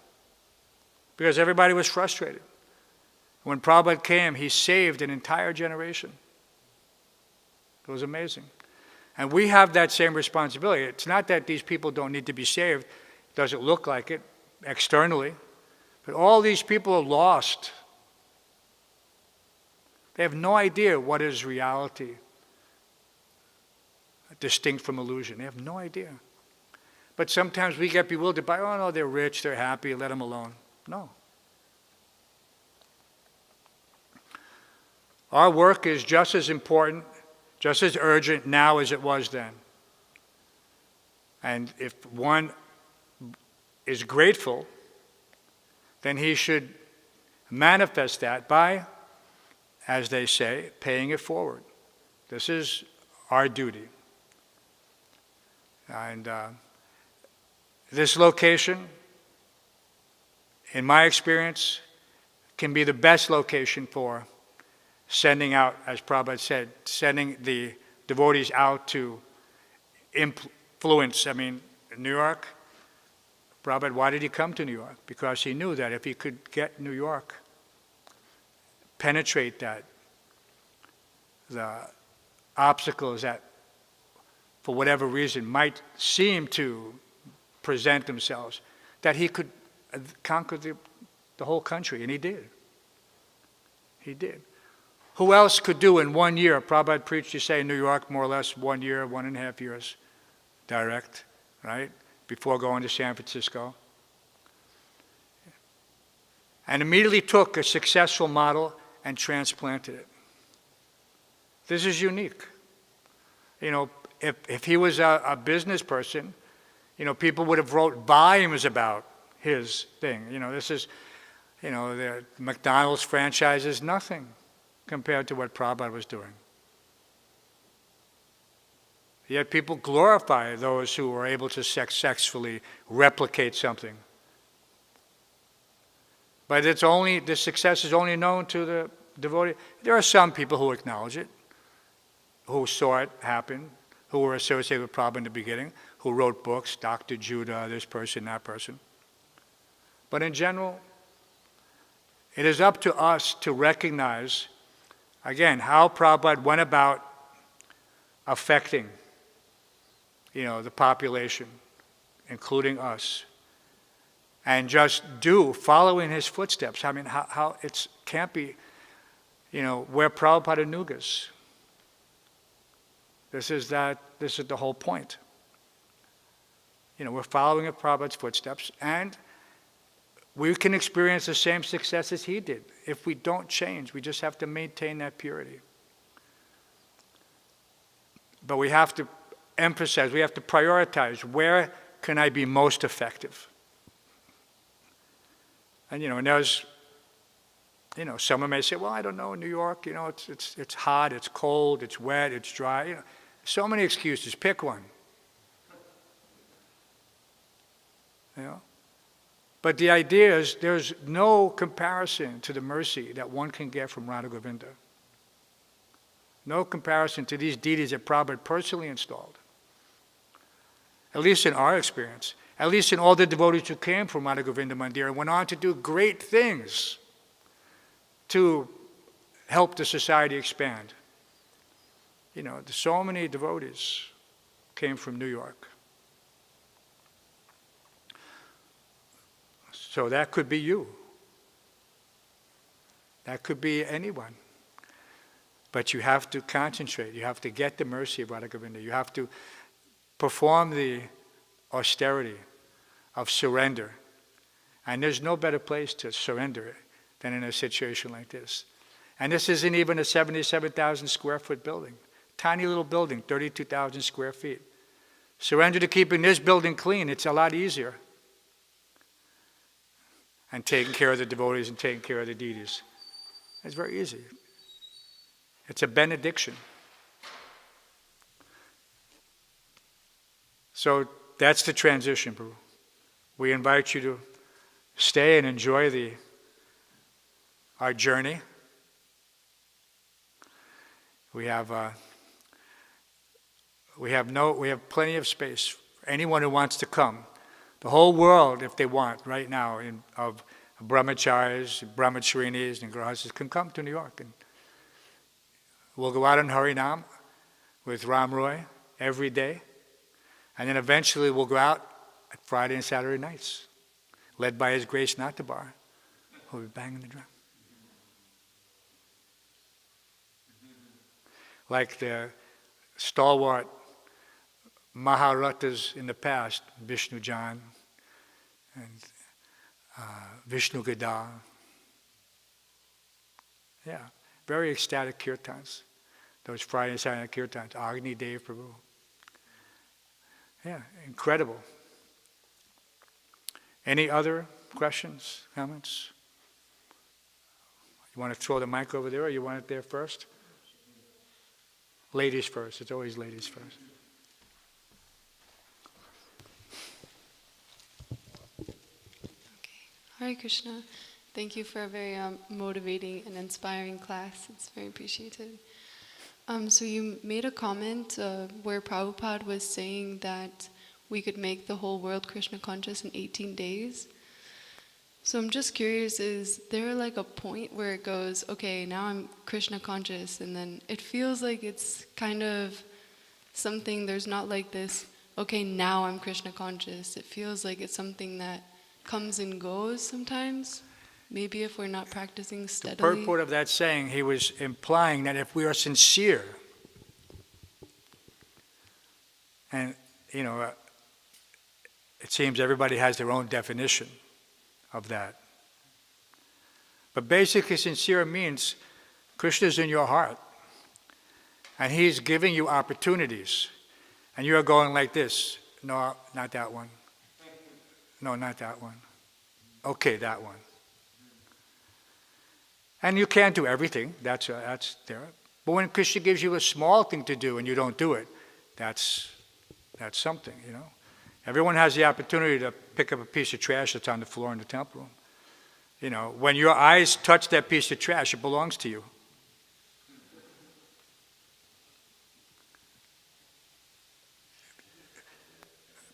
Because everybody was frustrated. When Prabhupada came, he saved an entire generation. It was amazing. And we have that same responsibility. It's not that these people don't need to be saved. It doesn't look like it externally. But all these people are lost. They have no idea what is reality, distinct from illusion. They have no idea. But sometimes we get bewildered by, oh no, they're rich, they're happy, let them alone. No. Our work is just as important, just as urgent now as it was then. And if one is grateful, then he should manifest that by, as they say, paying it forward. This is our duty. And this location, in my experience, can be the best location for sending out, as Prabhupada said, sending the devotees out to influence. New York, Prabhupada, why did he come to New York? Because he knew that if he could get New York, penetrate that, the obstacles that, for whatever reason, might seem to present themselves, that he could conquer the whole country, and he did. He did. Who else could do in 1 year? Prabhupada preached, you say, in New York, more or less 1 year, 1.5 years, direct, right? Before going to San Francisco. And immediately took a successful model and transplanted it. This is unique. If he was a business person, people would have wrote volumes about his thing. This is, the McDonald's franchise is nothing compared to what Prabhupada was doing. Yet people glorify those who were able to successfully replicate something. But the success is only known to the devotee. There are some people who acknowledge it, who saw it happen, who were associated with Prabhupada in the beginning, who wrote books, Dr. Judah, this person, that person. But in general, it is up to us to recognize, again, how Prabhupada went about affecting, the population, including us, and just follow in his footsteps. How it can't be, where Prabhupada Nugas. This is the whole point. we're following in Prabhupada's footsteps, and we can experience the same success as he did. If we don't change, we just have to maintain that purity. But we have to emphasize, we have to prioritize, where can I be most effective? And and there's, someone may say, well, I don't know, New York, it's hot, it's cold, it's wet, it's dry. So many excuses. Pick one. But the idea is there's no comparison to the mercy that one can get from Radha Govinda. No comparison to these deities that Prabhupada personally installed. At least in our experience. At least in all the devotees who came from Radha Govinda Mandir and went on to do great things to help the society expand. So many devotees came from New York. So that could be you. That could be anyone. But you have to concentrate. You have to get the mercy of Radha Govinda. You have to perform the austerity of surrender. And there's no better place to surrender than in a situation like this. And this isn't even a 77,000 square foot building. Tiny little building, 32,000 square feet. Surrender to keeping this building clean. It's a lot easier. And taking care of the devotees and taking care of the deities. It's very easy. It's a benediction. So that's the transition, Prabhu. We invite you to stay and enjoy our journey. We have plenty of space for anyone who wants to come. The whole world, if they want, right now, of brahmacharis, brahmacharinis, and grahastas can come to New York. And we'll go out in Harinam with Ram Roy every day. And then eventually we'll go out at Friday and Saturday nights, led by His Grace Natabar, who will be banging the drum. Like the stalwart Maharathas in the past, Vishnu Jan and Vishnu Gada. Yeah, very ecstatic kirtans. Those Friday and Saturday kirtans, Agni Dev Prabhu. Yeah, incredible. Any other questions, comments? You want to throw the mic over there, or you want it there first? Ladies first. It's always ladies first.
Hare Krishna. Thank you for a very motivating and inspiring class. It's very appreciated. So you made a comment where Prabhupada was saying that we could make the whole world Krishna conscious in 18 days. So I'm just curious, is there like a point where it goes, okay, now I'm Krishna conscious, and then it feels like it's kind of something, there's not like this, okay, now I'm Krishna conscious. It feels like it's something that comes and goes sometimes. Maybe if we're not practicing steadily.
The purport of that saying, he was implying that if we are sincere, and it seems everybody has their own definition of that. But basically sincere means Krishna's in your heart. And He's giving you opportunities. And you're going like this. No, not that one. No, not that one. Okay, that one. And you can't do everything. That's there. But when Krishna gives you a small thing to do and you don't do it, that's something, Everyone has the opportunity to pick up a piece of trash that's on the floor in the temple room. When your eyes touch that piece of trash, it belongs to you.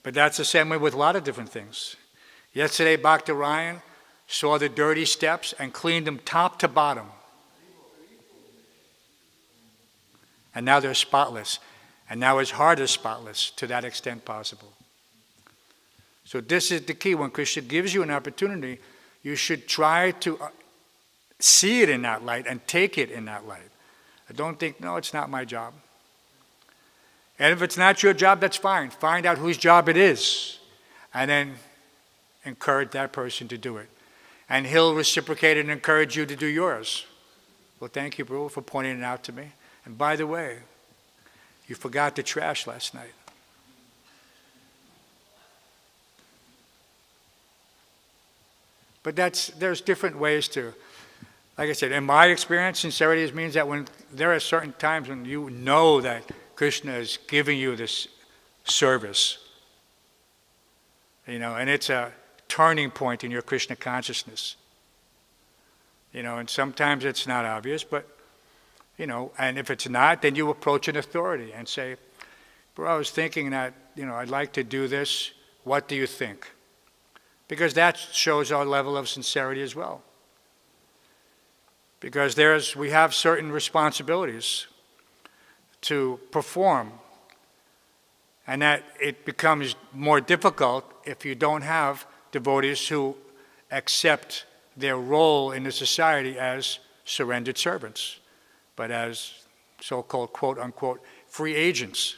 But that's the same way with a lot of different things. Yesterday, Bhakta Ryan saw the dirty steps and cleaned them top to bottom. And now they're spotless. And now his heart is spotless to that extent possible. So this is the key. When Krishna gives you an opportunity, you should try to see it in that light and take it in that light. Don't think, no, it's not my job. And if it's not your job, that's fine. Find out whose job it is. and then encourage that person to do it. And he'll reciprocate and encourage you to do yours. Well, thank you, Prabhu, for pointing it out to me. And by the way, you forgot the trash last night. But there's different ways to, like I said, in my experience, sincerity means that when there are certain times when you know that Krishna is giving you this service, and it's a turning point in your Krishna consciousness. And sometimes it's not obvious, but, and if it's not, then you approach an authority and say, bro, I was thinking that, I'd like to do this. What do you think? Because that shows our level of sincerity as well. Because we have certain responsibilities to perform, and that it becomes more difficult if you don't have devotees who accept their role in the society as surrendered servants, but as so-called quote-unquote free agents.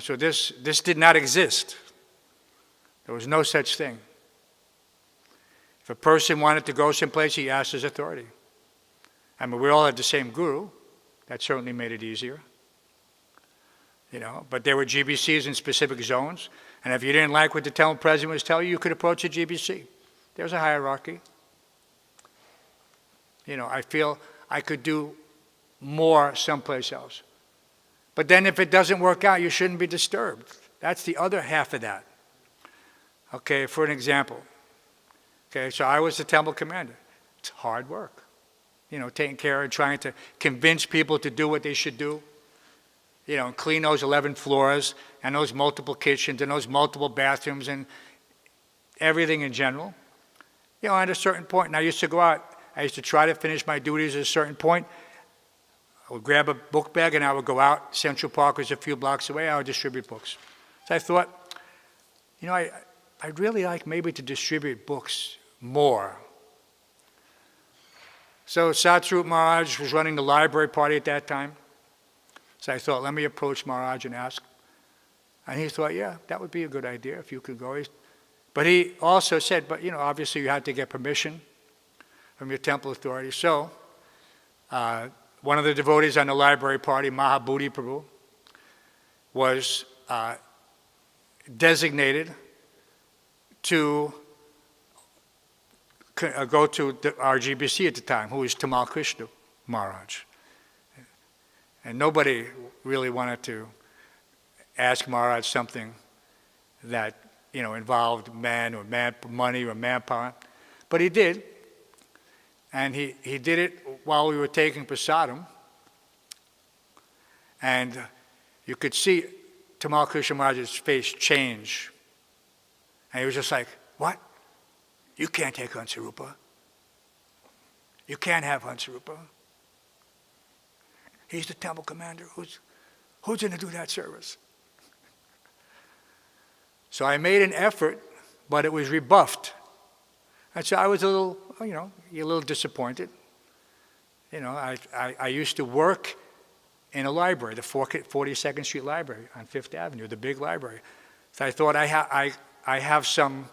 So this did not exist. There was no such thing. If a person wanted to go someplace, he asked his authority. I mean, we all had the same guru. That certainly made it easier. But there were GBCs in specific zones, and if you didn't like what the temple president was telling you, you could approach a GBC. There's a hierarchy. I feel I could do more someplace else. But then if it doesn't work out, you shouldn't be disturbed. That's the other half of that. Okay, for an example. Okay, so I was the temple commander. It's hard work. Taking care of, trying to convince people to do what they should do. And clean those 11 floors and those multiple kitchens and those multiple bathrooms and everything in general. At a certain point, and I used to go out, I used to try to finish my duties at a certain point. I would grab a book bag and I would go out. Central Park was a few blocks away. I would distribute books. So I thought, I'd really like maybe to distribute books more. So Satsarup Maharaj was running the library party at that time. So I thought, let me approach Maharaj and ask. And he thought, yeah, that would be a good idea if you could go. But he also said, but obviously you had to get permission from your temple authority. So one of the devotees on the library party, Mahabhuti Prabhu, was designated to go to our GBC at the time, who was Tamal Krishna Maharaj. And nobody really wanted to ask Maharaj something that, involved money or manpower. But he did. And he did it while we were taking prasadam. And you could see Tamal Krishna Maharaj's face change. And he was just like, what? You can't take Hansarupa. You can't have Hansarupa. He's the temple commander. Who's going to do that service? So I made an effort, but it was rebuffed. And so I was a little disappointed. I used to work in a library, the 42nd Street Library on Fifth Avenue, the big library. So I thought I have some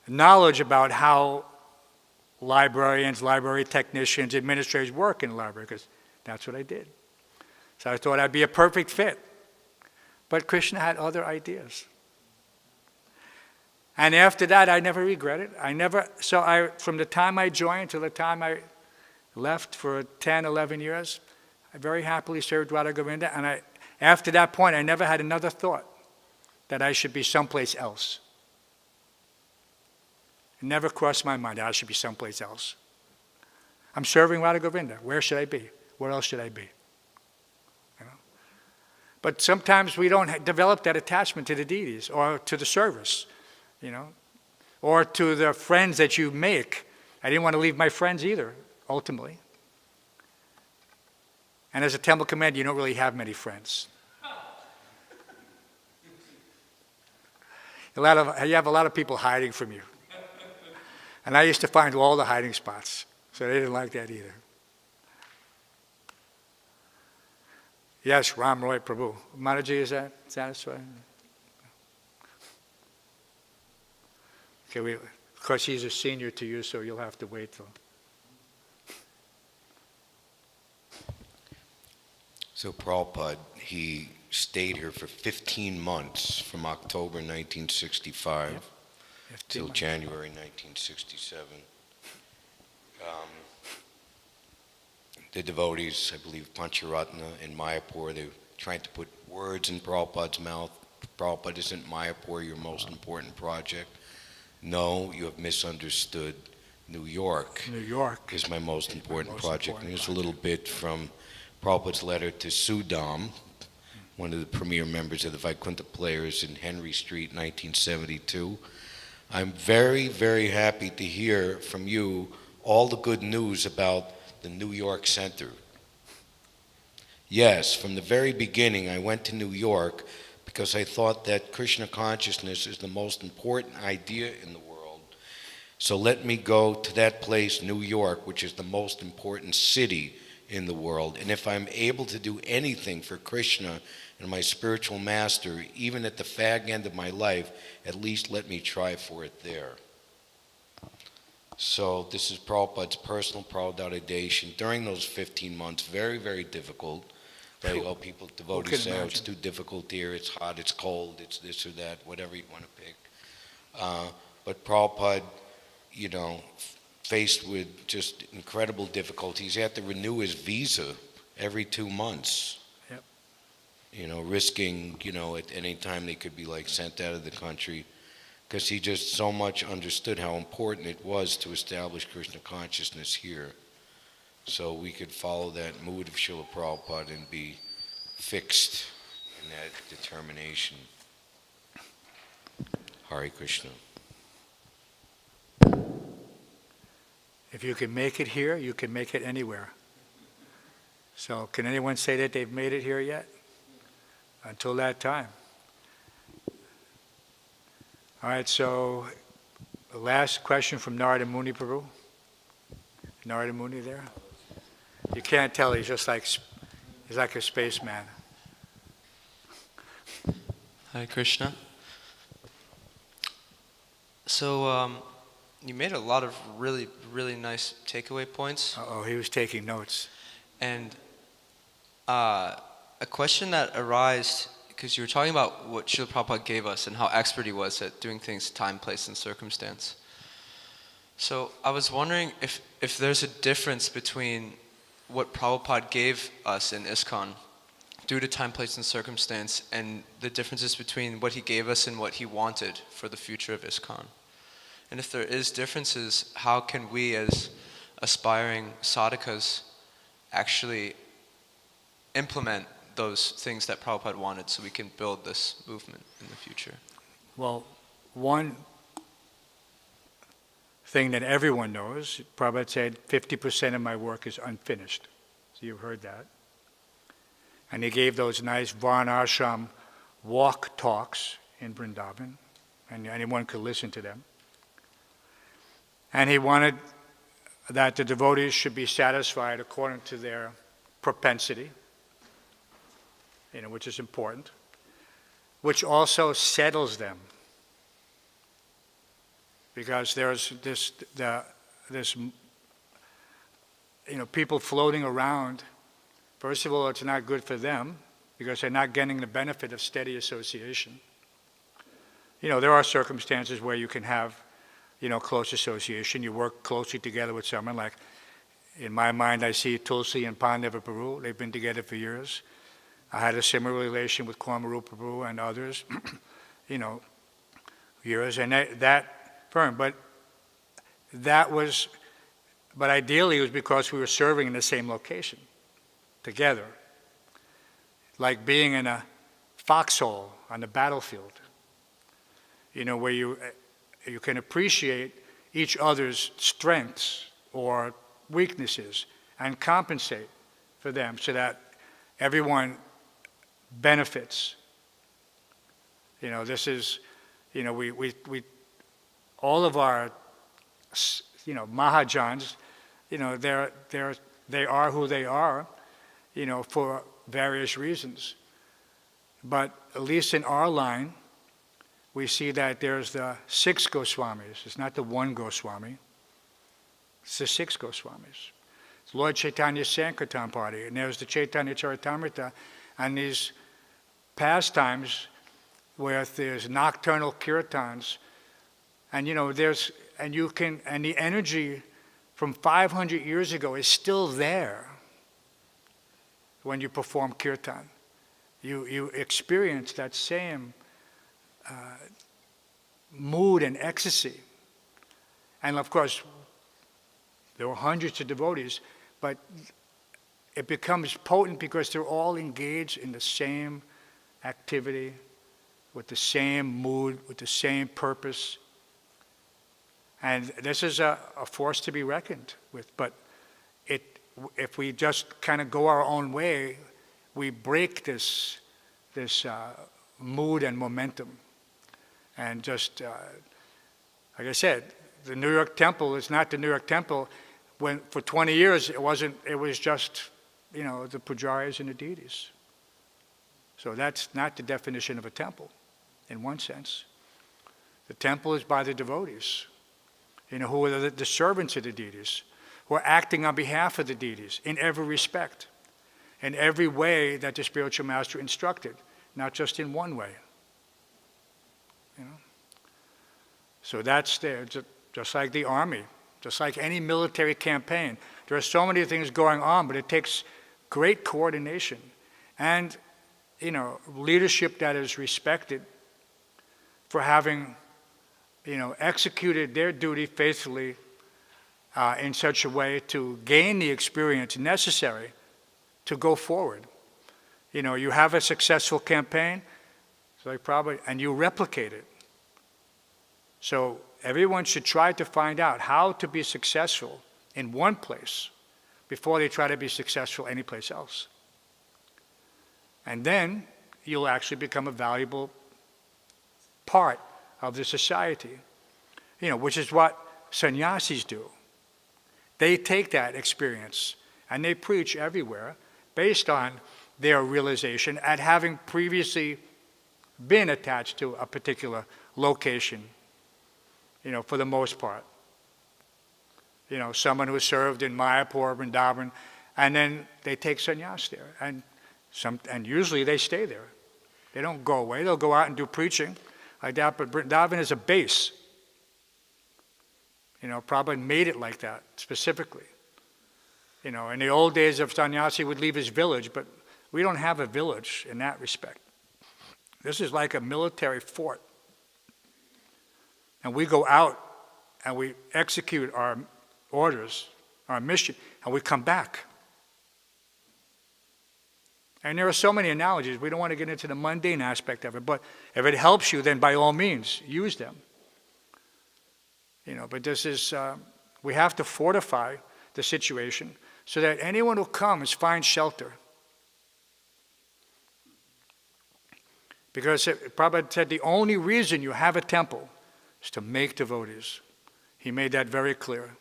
knowledge about how librarians, library technicians, administrators work in the library, because that's what I did. So I thought I'd be a perfect fit. But Krishna had other ideas. And after that, I never regretted. From the time I joined to the time I left for 10, 11 years, I very happily served Radha Govinda. And after that point, I never had another thought that I should be someplace else. It never crossed my mind that I should be someplace else. I'm serving Radha Govinda. Where should I be? Where else should I be? But sometimes we don't develop that attachment to the deities or to the service, or to the friends that you make. I didn't want to leave my friends either, ultimately. And as a temple commander, you don't really have many friends. You have a lot of people hiding from you. And I used to find all the hiding spots, so they didn't like that either. Yes, Ram Roy Prabhu. Mataji, is that satisfied? Okay, of course, he's a senior to you, so you'll have to wait till.
So Prabhupada, he stayed here for 15 months from October 1965
Yep. 15
till
months.
January 1967. The devotees, I believe Pancharatna in Mayapur, they're trying to put words in Prabhupada's mouth. Prabhupada, isn't Mayapur your most important project? No, you have misunderstood. New York
New York.
is my most important
most
project.
important
And here's a little bit from Prabhupada's letter to Sudam, one of the premier members of the Vaikuntha Players in Henry Street, 1972. I'm very, very happy to hear from you all the good news about the New York Center. Yes, from the very beginning, I went to New York because I thought that Krishna consciousness is the most important idea in the world. So let me go to that place, New York, which is the most important city in the world. And if I'm able to do anything for Krishna and my spiritual master, even at the fag end of my life, at least let me try for it there. So this is Prabhupada's personal validation during those 15 months, very, very difficult. Like, oh, people, devotees say, oh, it's too difficult here, it's hot, it's cold, it's this or that, whatever you want to pick. But Prabhupada, you know, faced with just incredible difficulties, he had to renew his visa every 2 months.
Yep.
You know, risking, you know, at any time they could be like sent out of the country, because he just so much understood how important it was to establish Krishna consciousness here. So we could follow that mood of Srila Prabhupada and be fixed in that determination. Hare Krishna.
If you can make it here, you can make it anywhere. So can anyone say that they've made it here yet? Until that time. All right, so the last question from Narada Muni Prabhu. Narada Muni there? You can't tell, he's like a spaceman.
Hare Krishna. So you made a lot of really, really nice takeaway points.
Uh-oh, he was taking notes.
And a question that arose, because you were talking about what Srila Prabhupada gave us and how expert he was at doing things time, place, and circumstance. So I was wondering if there's a difference between what Prabhupada gave us in ISKCON due to time, place, and circumstance, and the differences between what he gave us and what he wanted for the future of ISKCON. And if there is differences, how can we as aspiring sadhakas actually implement those things that Prabhupada wanted so we can build this movement in the future?
Well, one thing that everyone knows, Prabhupada said 50% of my work is unfinished. So you've heard that. And he gave those nice Varnashram walk talks in Vrindavan, and anyone could listen to them. And he wanted that the devotees should be satisfied according to their propensity, which is important, which also settles them. Because there's this people floating around. First of all, it's not good for them because they're not getting the benefit of steady association. There are circumstances where you can have, close association. You work closely together with someone. Like, in my mind, I see Tulsi and Pandava Prabhu. They've been together for years. I had a similar relation with Hansarupa Prabhu and others, years. And that firm, but ideally it was because we were serving in the same location together, like being in a foxhole on the battlefield, where you can appreciate each other's strengths or weaknesses and compensate for them so that everyone benefits. This is, we all of our, Mahajans, they are who they are, for various reasons. But at least in our line, we see that there's the 6 Goswamis. It's not the 1 Goswami. It's the 6 Goswamis. It's Lord Chaitanya's Sankirtan party, and there's the Chaitanya Charitamrita, and these pastimes where there's nocturnal kirtans, and and the energy from 500 years ago is still there when you perform kirtan. You experience that same mood and ecstasy. And of course, there were hundreds of devotees, but it becomes potent because they're all engaged in the same activity, with the same mood, with the same purpose. And this is a force to be reckoned with. But if we just kind of go our own way, we break this mood and momentum. And just, like I said, the New York Temple is not the New York Temple. When for 20 years it was just, the pujaris and the deities. So that's not the definition of a temple, in one sense. The temple is by the devotees, who are the servants of the deities, who are acting on behalf of the deities in every respect, in every way that the spiritual master instructed, not just in one way. So that's there, just like the army, just like any military campaign. There are so many things going on, but it takes great coordination and, leadership that is respected for having, executed their duty faithfully in such a way to gain the experience necessary to go forward. You have a successful campaign, and you replicate it. So everyone should try to find out how to be successful in one place before they try to be successful anyplace else. And then you'll actually become a valuable part of the society, which is what sannyasis do. They take that experience and they preach everywhere based on their realization at having previously been attached to a particular location, for the most part. Someone who served in Mayapur, Vrindavan, and then they take sannyas there. And usually they stay there. They don't go away. They'll go out and do preaching like that, but Vrindavan is a base. Prabhupada made it like that specifically. In the old days of sannyasi would leave his village, but we don't have a village in that respect. This is like a military fort. And we go out and we execute our orders, our mission, and we come back. And there are so many analogies. We don't want to get into the mundane aspect of it, but if it helps you, then by all means, use them. But this is, we have to fortify the situation so that anyone who comes finds shelter. Because Prabhupada said the only reason you have a temple is to make devotees. He made that very clear.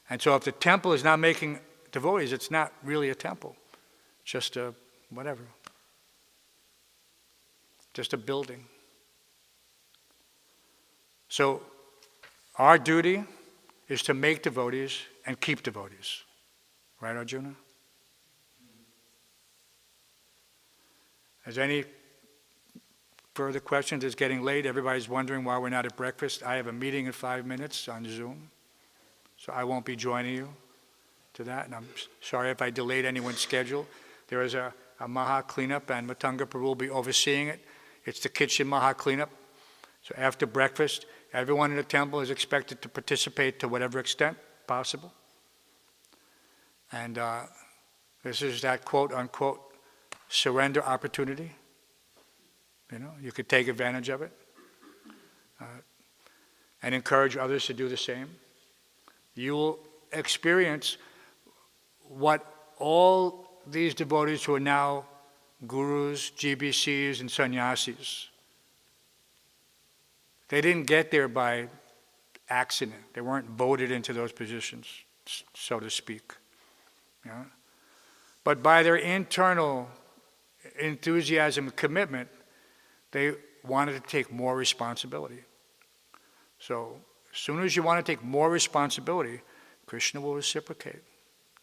And so if the temple is not making devotees, it's not really a temple. It's just a whatever. Just a building. So our duty is to make devotees and keep devotees. Right, Arjuna? Is any further questions? It's getting late. Everybody's wondering why we're not at breakfast. I have a meeting in 5 minutes on Zoom, so I won't be joining you to that. And I'm sorry if I delayed anyone's schedule. There is a Maha cleanup, and Matanga Prabhu will be overseeing it. It's the kitchen Maha cleanup. So after breakfast, everyone in the temple is expected to participate to whatever extent possible. And this is that quote-unquote surrender opportunity. You could take advantage of it and encourage others to do the same. You will experience what all these devotees who are now gurus, GBCs, and sannyasis, they didn't get there by accident. They weren't voted into those positions, so to speak. But by their internal enthusiasm and commitment, they wanted to take more responsibility. So as soon as you want to take more responsibility, Krishna will reciprocate.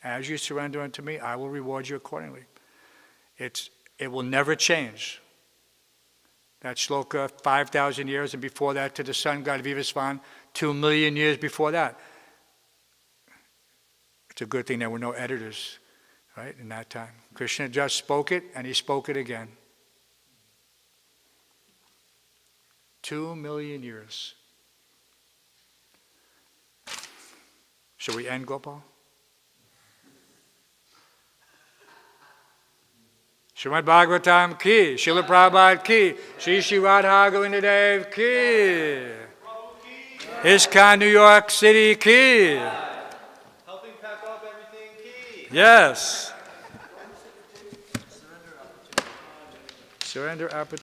As you surrender unto me, I will reward you accordingly. It will never change. That shloka, 5,000 years, and before that to the sun god Vivasvan, 2 million years before that. It's a good thing there were no editors, right, in that time. Krishna just spoke it, and he spoke it again. 2 million years. Shall we end, Gopal? Srimad Bhāgavatam ki, Srila Prabhupada ki, Shri Radha Govinda Dev ki, ISKCON New York City ki.
Helping pack up everything key.
Yes. Surrender opportunity.